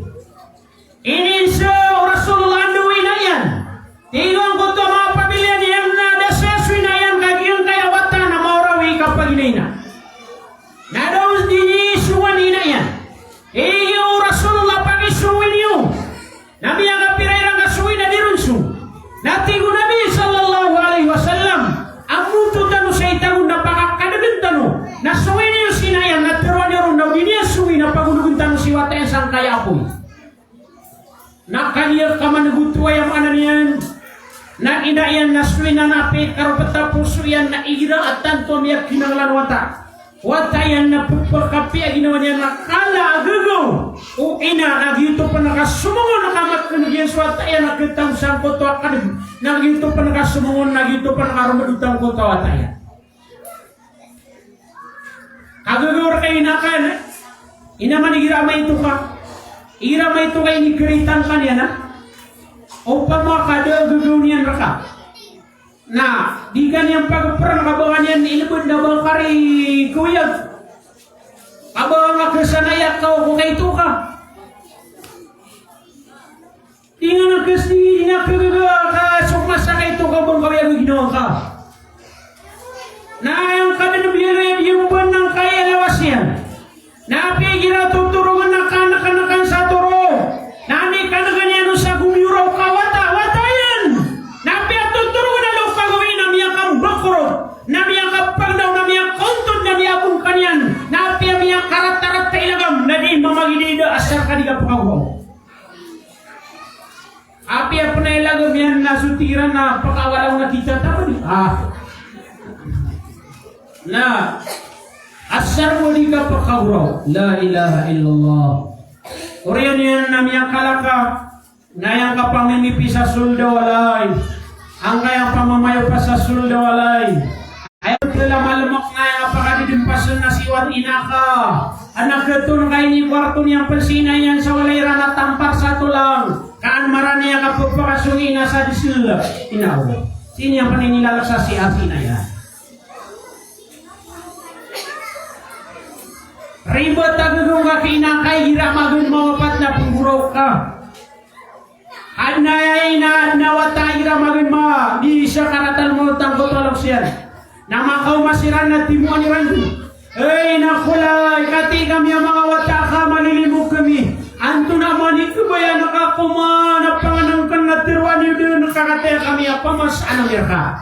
Ini sa Rasulullah anduwi na yan. Tingong koto mga pamilya niyang nadasaswi na yan kagyang kayawatan na maurawi kapag inay Nadaw di suwan ina yan. Iyo Rasulullah pagi suwin niyo. Nabi ang kapirayang kasuwin na dirunso. Natigo Nabi sallallahu alaihi wasallam. Ang muto tano sa itagun na pakakadagan tano. Nasuwin niyo sinayan na tiruan niyo ron. Nabi niya suwin na pagulugun tano si wata yang sangkaya apoy. Nakaniyak ka managutuwa yung anan yan. Na inayan na suwin na napi karupata puso yan na igira at tanto niya kinanglan wata. Watayan na pagpakapi ang ginawa niya nakala agagaw o ina nagito pa nakasumungon nakamat kanugyan sa watayan nakitang sangko to akadib nagito pa nakasumungon nagito pa nakarumadutang ko to watayan agagaw kayo nakan ina manigiramay ito ka iramay ito kayo nikiritan ka niya na o pamakada agagaw niyan raka nah, di ganyan pagperang kabangan yan ilibod na bang kari kuyag. Kabangan ka sanayak ka kung kaito ka. Di nga nagkasdi niya ka sukmasa kaito ka bang kawiyag ginawa ka. Na yung kadanabiyan yung buwan ng kaya lawas yan. Napigira tuturungan na kanakanakan sa turo. Nani ka na ganyan sa gumyuraw ka watayan. Namiya kapagdaw, namiya kontod, namiya kung kanyan, napiya miya karat-tarat kailagam, na di mamagidida asar kaniga pakawaw. Apiya po na ilagam yan na sutiran na pakawalaw na kita tama di. Na asar mo di ka pakawaw. La ilaha illallah. Uriyan yan namiya kalaka, ngayang kapang nimipi sa sulda walay. Ang kayang pamamayo pa sa sulda walay. Ayaw tila malamok nga yung apakadidimpasan na siwat inaka. Anak ketun kayo ni kwarto niyang persina yan sa walayran at tampar sa tulang. Kaan marani ang kapagpakasungi na sa disil. Inaw. Sino yung paninilalak sa siasi na yan? Ribot agagong ka kinakay hiramagun mawapat na pungguraw ka. Anay na nawatay hiramagun ma. Di siya karatan mo tangkot walok siya. Namakaw masiran na timuan ni Randu. Ay nakulay, kati kami ang mga wataka, malilimog kami. Anto naman ikabaya nakakuman, napanganangkan na tiruan niyo din, nakakataya kami, apamas, anong yarka?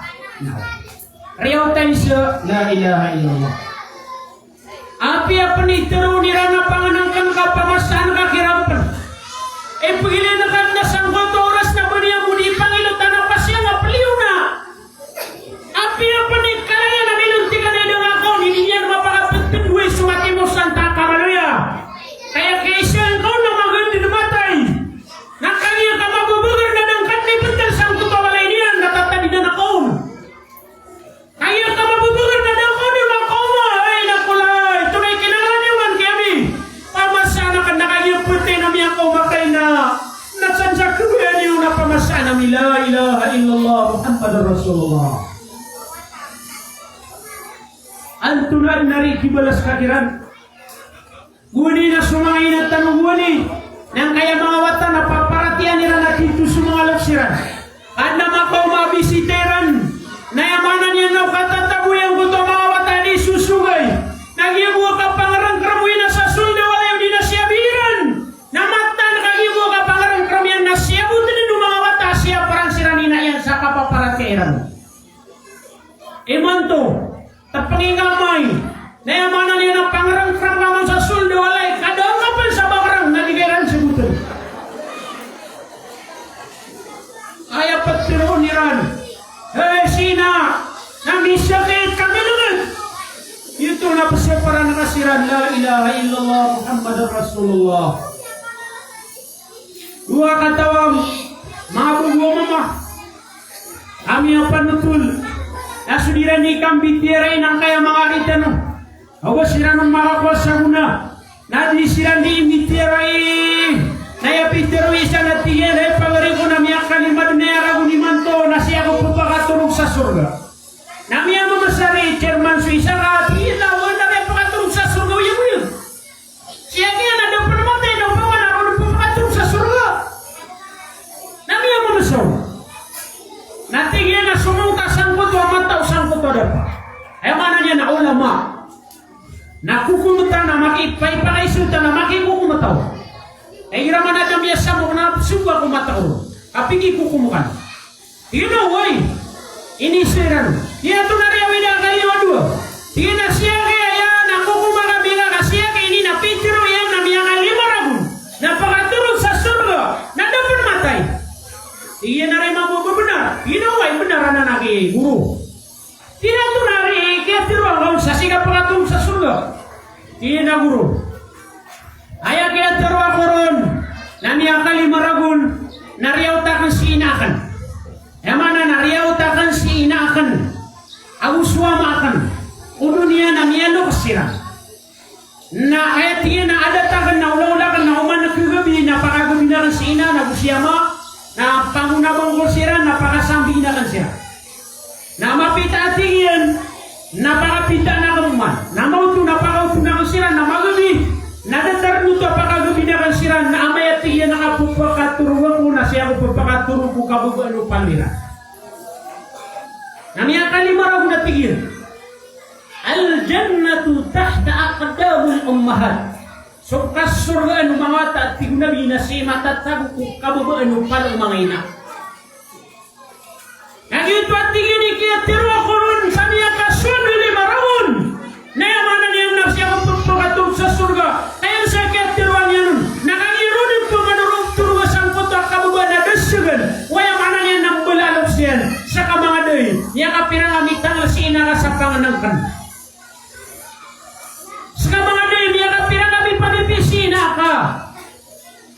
Riyaw tayo siya, la ilaha illallah. Api apa ni tiru ni rana panganangkan kapamas, anong kakirapan? Pagilin na kan na sangkot oras na ba niya muni, pangilot na pa siya, napaliw na. Api apa ni kaya na milunti ka na idong ako, hindi niya mapakapagpin buhay sumati mo Santa Camaluya. Kaya kaisyan ko na maganda namatay. Nakangya ka mabubugar na ng katlipuntan sang tutawalay niyan, natatali na ako. Kaya ka mabubugar na ng ako ni Makoma. Ay nakulay, tunay kinanganiwan kami. Pamasana ka nakangya puti na miya ko makay na. Nasansak ko yan yung napamasana mi la ilaha illallah Muhammad Rasulullah. Antunan nari kibalas kakiran. Guni na sumangin at tanong guni. Nang kaya mga wata na paparatian nila na dito sa mga lapsiran. At na makaw mabisiteran. Nayamanan niya na katatabuyan ko ito mga wata ni susugay. Nagyabuha ka pangarang kramuin na sa sulda wala di na siya biran. Namatan nagyabuha ka pangarang kramuin na siya butin ng mga wata siya parang siranina yan sa kapaparatiran. Imanto. Tapangingamay, nayamanan niya ng pangarang-krang naman sa suldo walay, kadang kapal sa bakarang naligiran sa buto. Ayaw patiro niran. Hey, sina, namisakit kami naman. Ito na pa siya para nakasiran, la ilaha illallah Muhammad Rasulullah. Dua katawang, mga bugo mama, kami ang panutul. sudira ni kambitirai nang kaya mga kita no. Awas sira ng makakwasa muna. Nadi sira ni imitirai. Naya pitero isa na tigil ay pagari ko na miyak kalimad na yara ni manto na siya ko pagkatulog sa surga. Namiya mo masari, Chairman Suisa ka, tigil na wala na pagkatulog sa surga yun. Siya kaya na daw panamatay na upaman ako na pagkatulog sa surga. Namiya mo masari. Natigil na sumunta sangkot o mata o sangkot o dapa. Ay mana niya na ulama. Nakukumuta na makipaisulta na makikukumataw. Ay iraman na kami sa mo na suba kumataw. Kapigi kukumukan. You know why? Inisiran. Iya to na rin wala kayo adwa. Iya na siya kaya yan. Nakukumaka bila na siya kaya ini na pitiro yan na miya nga lima ragun. Napakatulog sa surga. Nadapan matay. Iya na rin mabubunar. You know why? Benaran na nagi guru. Tidak to na rin. Kaya tiro ang sa siga pakatulog sa surga. Iya na guru. Ayah kaya terwa koron, nami akali maragun, nariyaw takan si inakan. Emana nariyaw takan si inakan, aguswa makan. Uno niya nami ano kasira. Na ayat niya na ada takan na ula-ula kan na uman nagkagabi, napakagabi na kan si ina, nagusiyama, na pangunabang ko sira, napakasambi na kan sira. Na mapita atingin, napakapita na kan uman. Na mauto, napakauto na kan sira, na magabi. Nadatar nuto apakagabi na kan sira na amayati yan nakapupakaturuan ko na siya ko pagpakaturo ko kabubano panira. Namiya kalimaraw na tigil. Al-jannatu tahta aqdamul ummahat. So kasurgaan mga at tigunabi na si matatago ko kabubano pala mga ina. Nagito at tigil ni kaya tiro ako ron sa niya kasunod limarawon. Nayamanan niyang nagsya ko pagpakatog sa surga. Kaya sa katiruan yan, nakangirunin po manurong turuwa sang koto ang kabubuan na dasugan. Wayamanan niya ng bulalog siyan sa kamangadoy. Niya kapirangamitan na si ina ka sa panganangkan. Sa kamangadoy, niya kapirangami panipisina ka.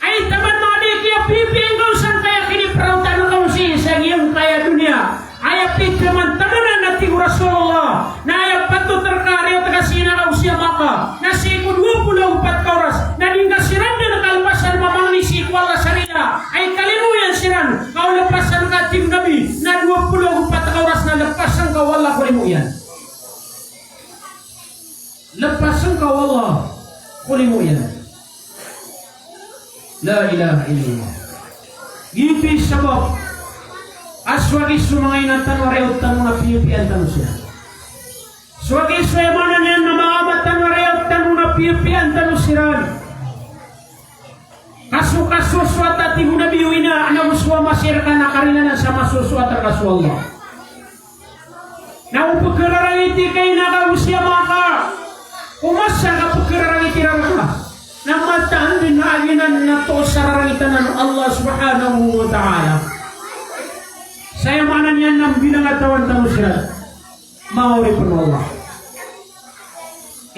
Ay taman mga di kaya pipinggaw sang kaya kiniprautan ng kausi sa iyong kaya dunia. Ay apit naman tamanan na tigo Rasulullah. Na ay pato terkari at kasina kausiya maka. Na si ikudwapulaw pat kauras. Na dingkasiran na nakalpasan mamang ni si ikwala sarila. Ay kalimuyan siran. Kau lepasan ka tim nabi. Na 24 kauras na lepasan ka wala kulimuyan. Lepasan ka wala kulimuyan. La ilaha illallah. Gipi sabab. Aswagi sumangay na tanwareot tanong piupian tanong siya. Swagi suyamanan yan na mga matanwareot tanong piupian tanong siran. Kaso swata tigo na biyuina na muswa masir ka na karina na sa masuswata kaswallah. Na upagkararang iti kay nakausya maka. Umasa ka pagkararang iti raraka. Na mataan din na aginan na to sa rarangitan ng Allah subhanahu wa ta'ala. Saya mana niyan ng bilang atawan tayo siya. Maori po Allah.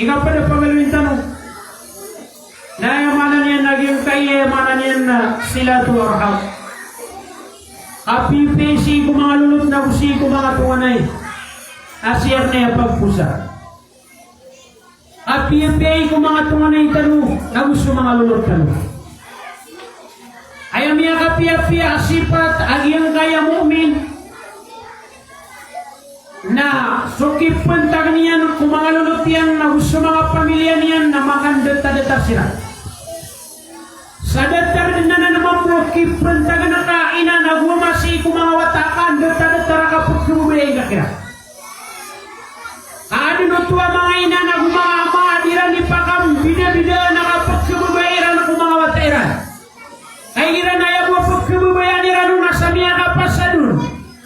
Ikaw pa na pangalawin tanong. Na mana niyan naging kaya mana niyan na sila to arham. Api pesi ko mga lulot na kusi ko mga tuwanay. Asiyar na yung pagpusa. Api pesi ko mga tuwanay tanong. Na gusto mga lulot tanong. Ayam yang kapia-pia sifat agiang kaya mukmin na sukip pentang niyan kung mga lulot yan na gusto mga pamilya niyan na makan deta-deta sila. Sa datar din na naman mo kip pentang na kainan na gumasi kung mga watakan deta-deta rakapot kumubaya yung kakira. Ano no tuwa mga ina na gumama adiran ni pakam bida-bida na kapot kumubaya na kung mga watairan. Ay ira na yung pagkabubayan nila nung nasa miya kapasadun.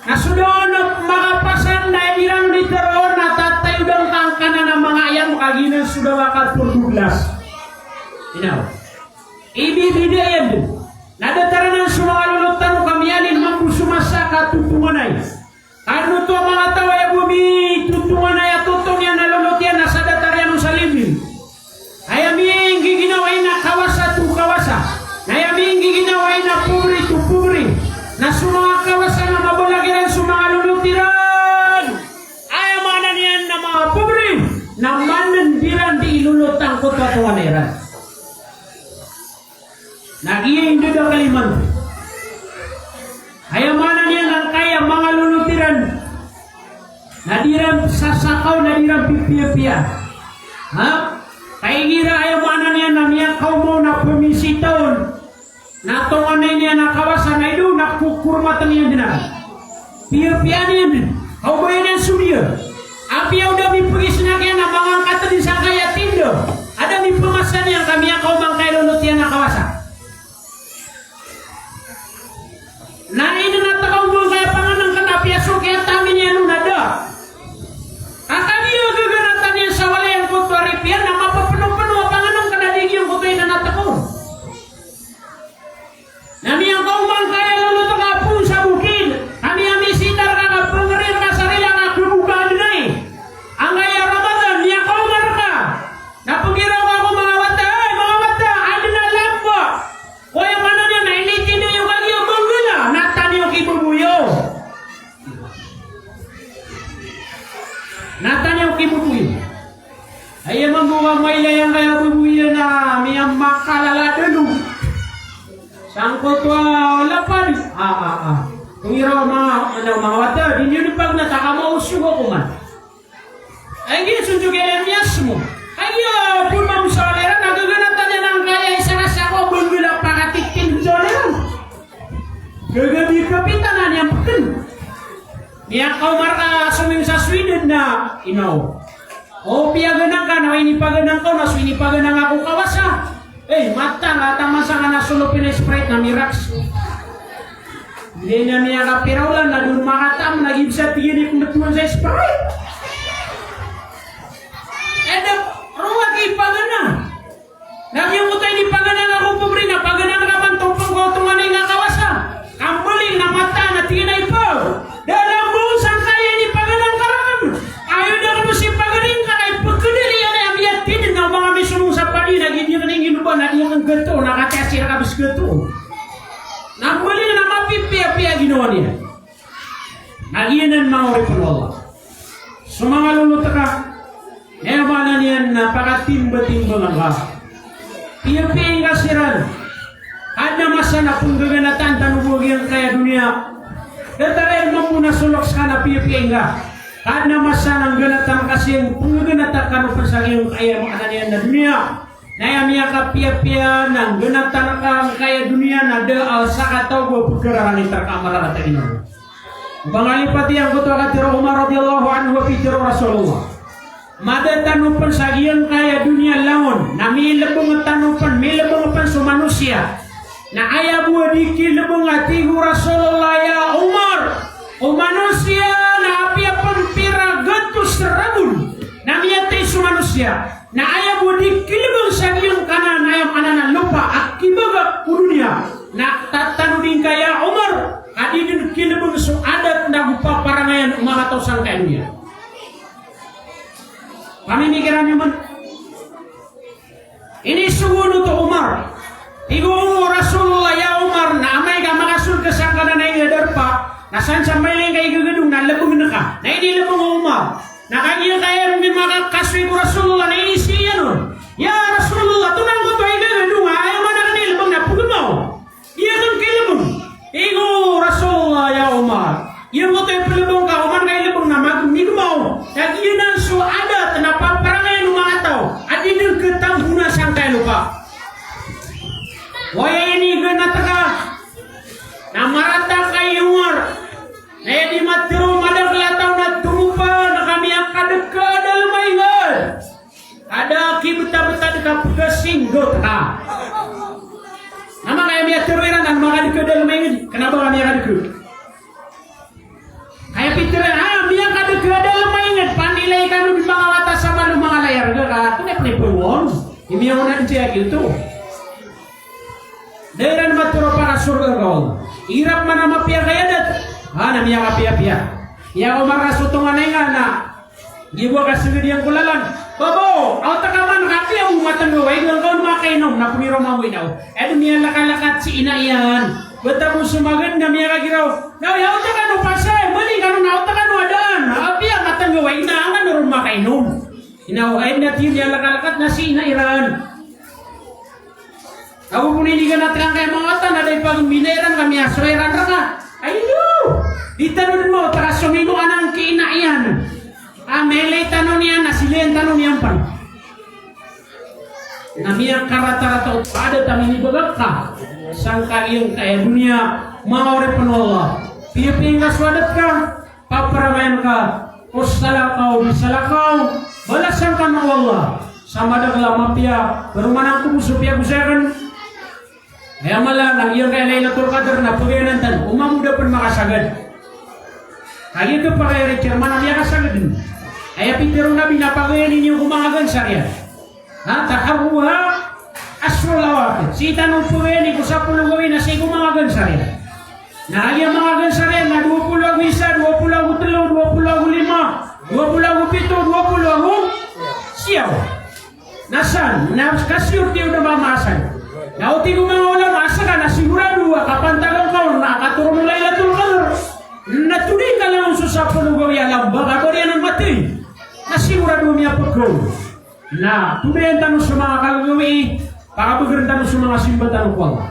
Nasudon mga pasan na irang literon na tatayo daw kangkana ng mga ayam kaginan sudah wakat por 12. Inaw. Ibibidayan din. Nadataran ng sumanga lulutan o kamiyanin magkusumasa katutungan ay. Ano to mga tawa yung bumi tutungan ay at tutong yan nalulot yan nasa dataryan sa limin. Ay aming giginaway na kawasa to kawasa. Nayaming giginaway na puri to puri. Na sumanga kawasan na mabulagiran sumanga lulutiran. Ay Nadiram sasakaw, nadiram pipia-pia. Ha? Kaya gira ayaw mana niya namia kau mo na pumisitaon. Natongan na niya nakawasan na ito, nakukurmatan niya din na. Pia-pia niya din. Kau ba yan ang sumiya? Api yang udah mipugis na kaya na mga kata di sa kaya tindo. Ada mipamasan yang kami yang kau bangkay lulot yan nakawasan. Na ini natakaw mo kaya panganang katapiaso kaya tamin niya nung nada. Kakami yung gaganatan niya sa wala yung kutuaripian na mapapuno-puno panganang kanadigi yung kutuay na natakaw. Nami ang kau bangkay lulot ang apun sa bukid. Kami ang misitar ka kapangarir ka sarila ka kubukaan na eh. Ang kaya Ramadan, niya kau marka. Napagiraw ako mga wata, ano na lang po. Kaya mana niya nainitin niya yung kagyo banggula. Natan yung kibubuyo. Natan yung kibubuyo. Ay mambuwa may layang kaya bubuyo na miyang makalala dulu. Sangkot wala pa rin. Kung iraw mga wata, di nyo pag natakamuusyo ko man. Ay gisunjug yan mo. Ay pun mamsalera nagaganatan niya ng kaya isa na siya ko bunggula pakatikting soleran. Gagabi kapitanan niya pakin. Niya kau marka suming sa Sweden na inaw. O piyaganang ka na inipaganang ko na inipaganang ako kawasa. Mata nga tamasa nga nasulupin na Sprite na Mirax. Hindi na niya kapiraulan na doon makatam nag-ibsa tigil kung natuan sa Sprite. Ruwag ipagana. Nagyang ko tayo ipagana nga kung pobre na pagana nga man itong pagkotungan ay nakawasa. Kambuling na mata na tingin na ipaw. Dalang buusan kaya ipagana ang karam. Ayaw na kamo si pagaling ka kay pagkadali yan ay abiyatin na mga misunong sa pali na gini ka nang ginuba na diyan ang gato nakatiasira ka bis gato. Kambuling na mapipia-pia ginawa niya. Nagyanan mga oripon Allah. Sumangalulot ka. Mana niyan napakatimba-timba ng ka. Piyaping kasiran. Ada masa na pun gaganatan tanubog yang kaya dunia. Datarin mo muna sulok ka na piyaping ka. Ada masa ng ganatan kasi pun gaganatan ka no sa iyong kaya makakanian na dunia. Nayamiya ka piyapia ng ganatan ka kaya dunia na daal sa kataw ko pagkarahan iterkamara natin ino. Bangalipati ang kuto katiro Umar radhiyallahu anhu wa pitiro Rasulullah. Mada tanupan sa iyang kaya dunia laon na may labong tanupan, may labong pan sa manusia na ayaw buwa di kilabong atigo Rasulullah ya Umar o manusia na apia pampira gatos rabun na miyatay sa manusia na ayaw buwa di kilabong sa iyang kanan ayaw kanan lupa at kibagak po dunia na tatanudin kaya Umar adidin kilabong sa adat na upaparangayan umakataw sa kaya dunia. Pamimikiran nyo man. Ini suguno to Umar. Igo Rasulullah ya Umar na amay ka makasul ka sa kanan na igadar pa. Nasan sa may lang kay gagadong na labong na ka. Na hindi labong Umar. Nakagil kaya may makakaswi ko Rasulullah na ini siya nun. Ya Rasulullah, tunang ko to ay gagadong ha. Ayaw man na kanil labong na pugumaw. Iya kang kilabong. Igo Rasulullah ya Umar. Iya mo to yung pilabong ka. Umar kay labong na magmigumaw. Nagiging na suadat na paparangay ng mga tao at inagkatang huna sang kayo lupa. Waya ini ganataka na marata kay Umar na yadi matiro madaglataw na turupa na kami ang kadagkadal maingol. Ada kibeta-beta kapgasinggot ha. Nama kaya miya tiruiran ang mga kadagkadal maingol. Kenapa kami ang kadagkadal? Kaya pitiran miya kadagkadal maingol. Panilay ka nung mga wata sa mga layar ka. Ito na panipuwon. Hindi ako na siya gitu. Dairan maturo para surga kau. Irap mana mapia kaya dat. Namiya kapia-pia. Ya ko marasutungan ay nga na. Giwa ka sigud yang kulalan. Babo, aw takaman kati ang umatan go. Ay lang kau makainom na pumiro mawinaw. Edo miya lakalakat si inaiyan. Bata mo sumagan na miya kagiraw. Now yaw takano pasay. Mali kanu na takano adaan. Apia matan go. Ay inaangan na ron makainom. Inaw ay natin miya lakalakat na si inairan. Ako pun ini kan natang kaya mga tan ada pag mineran kami asweran ra ka. Ayo. Ditanun mo taka sumino anang kiinaian. Amele tanong niya, nasilen tanong niya pan. Namia karata-rata ada tamini bagakka. Sangka iyong kaya dunia maore panola. Piyapinga swadat ka, paparamayan ka, salakaw, bisalakaw, balasan ka ng Allah. Sama dagla mapia, berumanang kumusupya kusakan. Kaya malah nang iyong kaya Lailatul Qadar na pagyanan tan, umamuda pun makasagad. Kaya ka pa kaya Chairman ang yakasagad din. Kaya pitirong nabi na pagyanan ninyo kumangagan sarya. Ha, taharuha aswalawat. Si tanong pagyanan ko sa pulugawin na siya kumangagan sarya. Na iya mga gansarin na 21, 23, 25, 27, 28 siyaw. Nasaan? Kasyur tiyo na mamasan. Nauti ko mga ulam, asa ka, nasigurado ka, kapantagan ka, nakaturong Lailatul Qadar. Natuloy ka lang sa pulugaw yalang, baka ko riyan ang mati. Nasigurado niya po ko. Na, tumayan tanong sa mga kalagawi, pakapagrin tanong sa mga simbatan ko.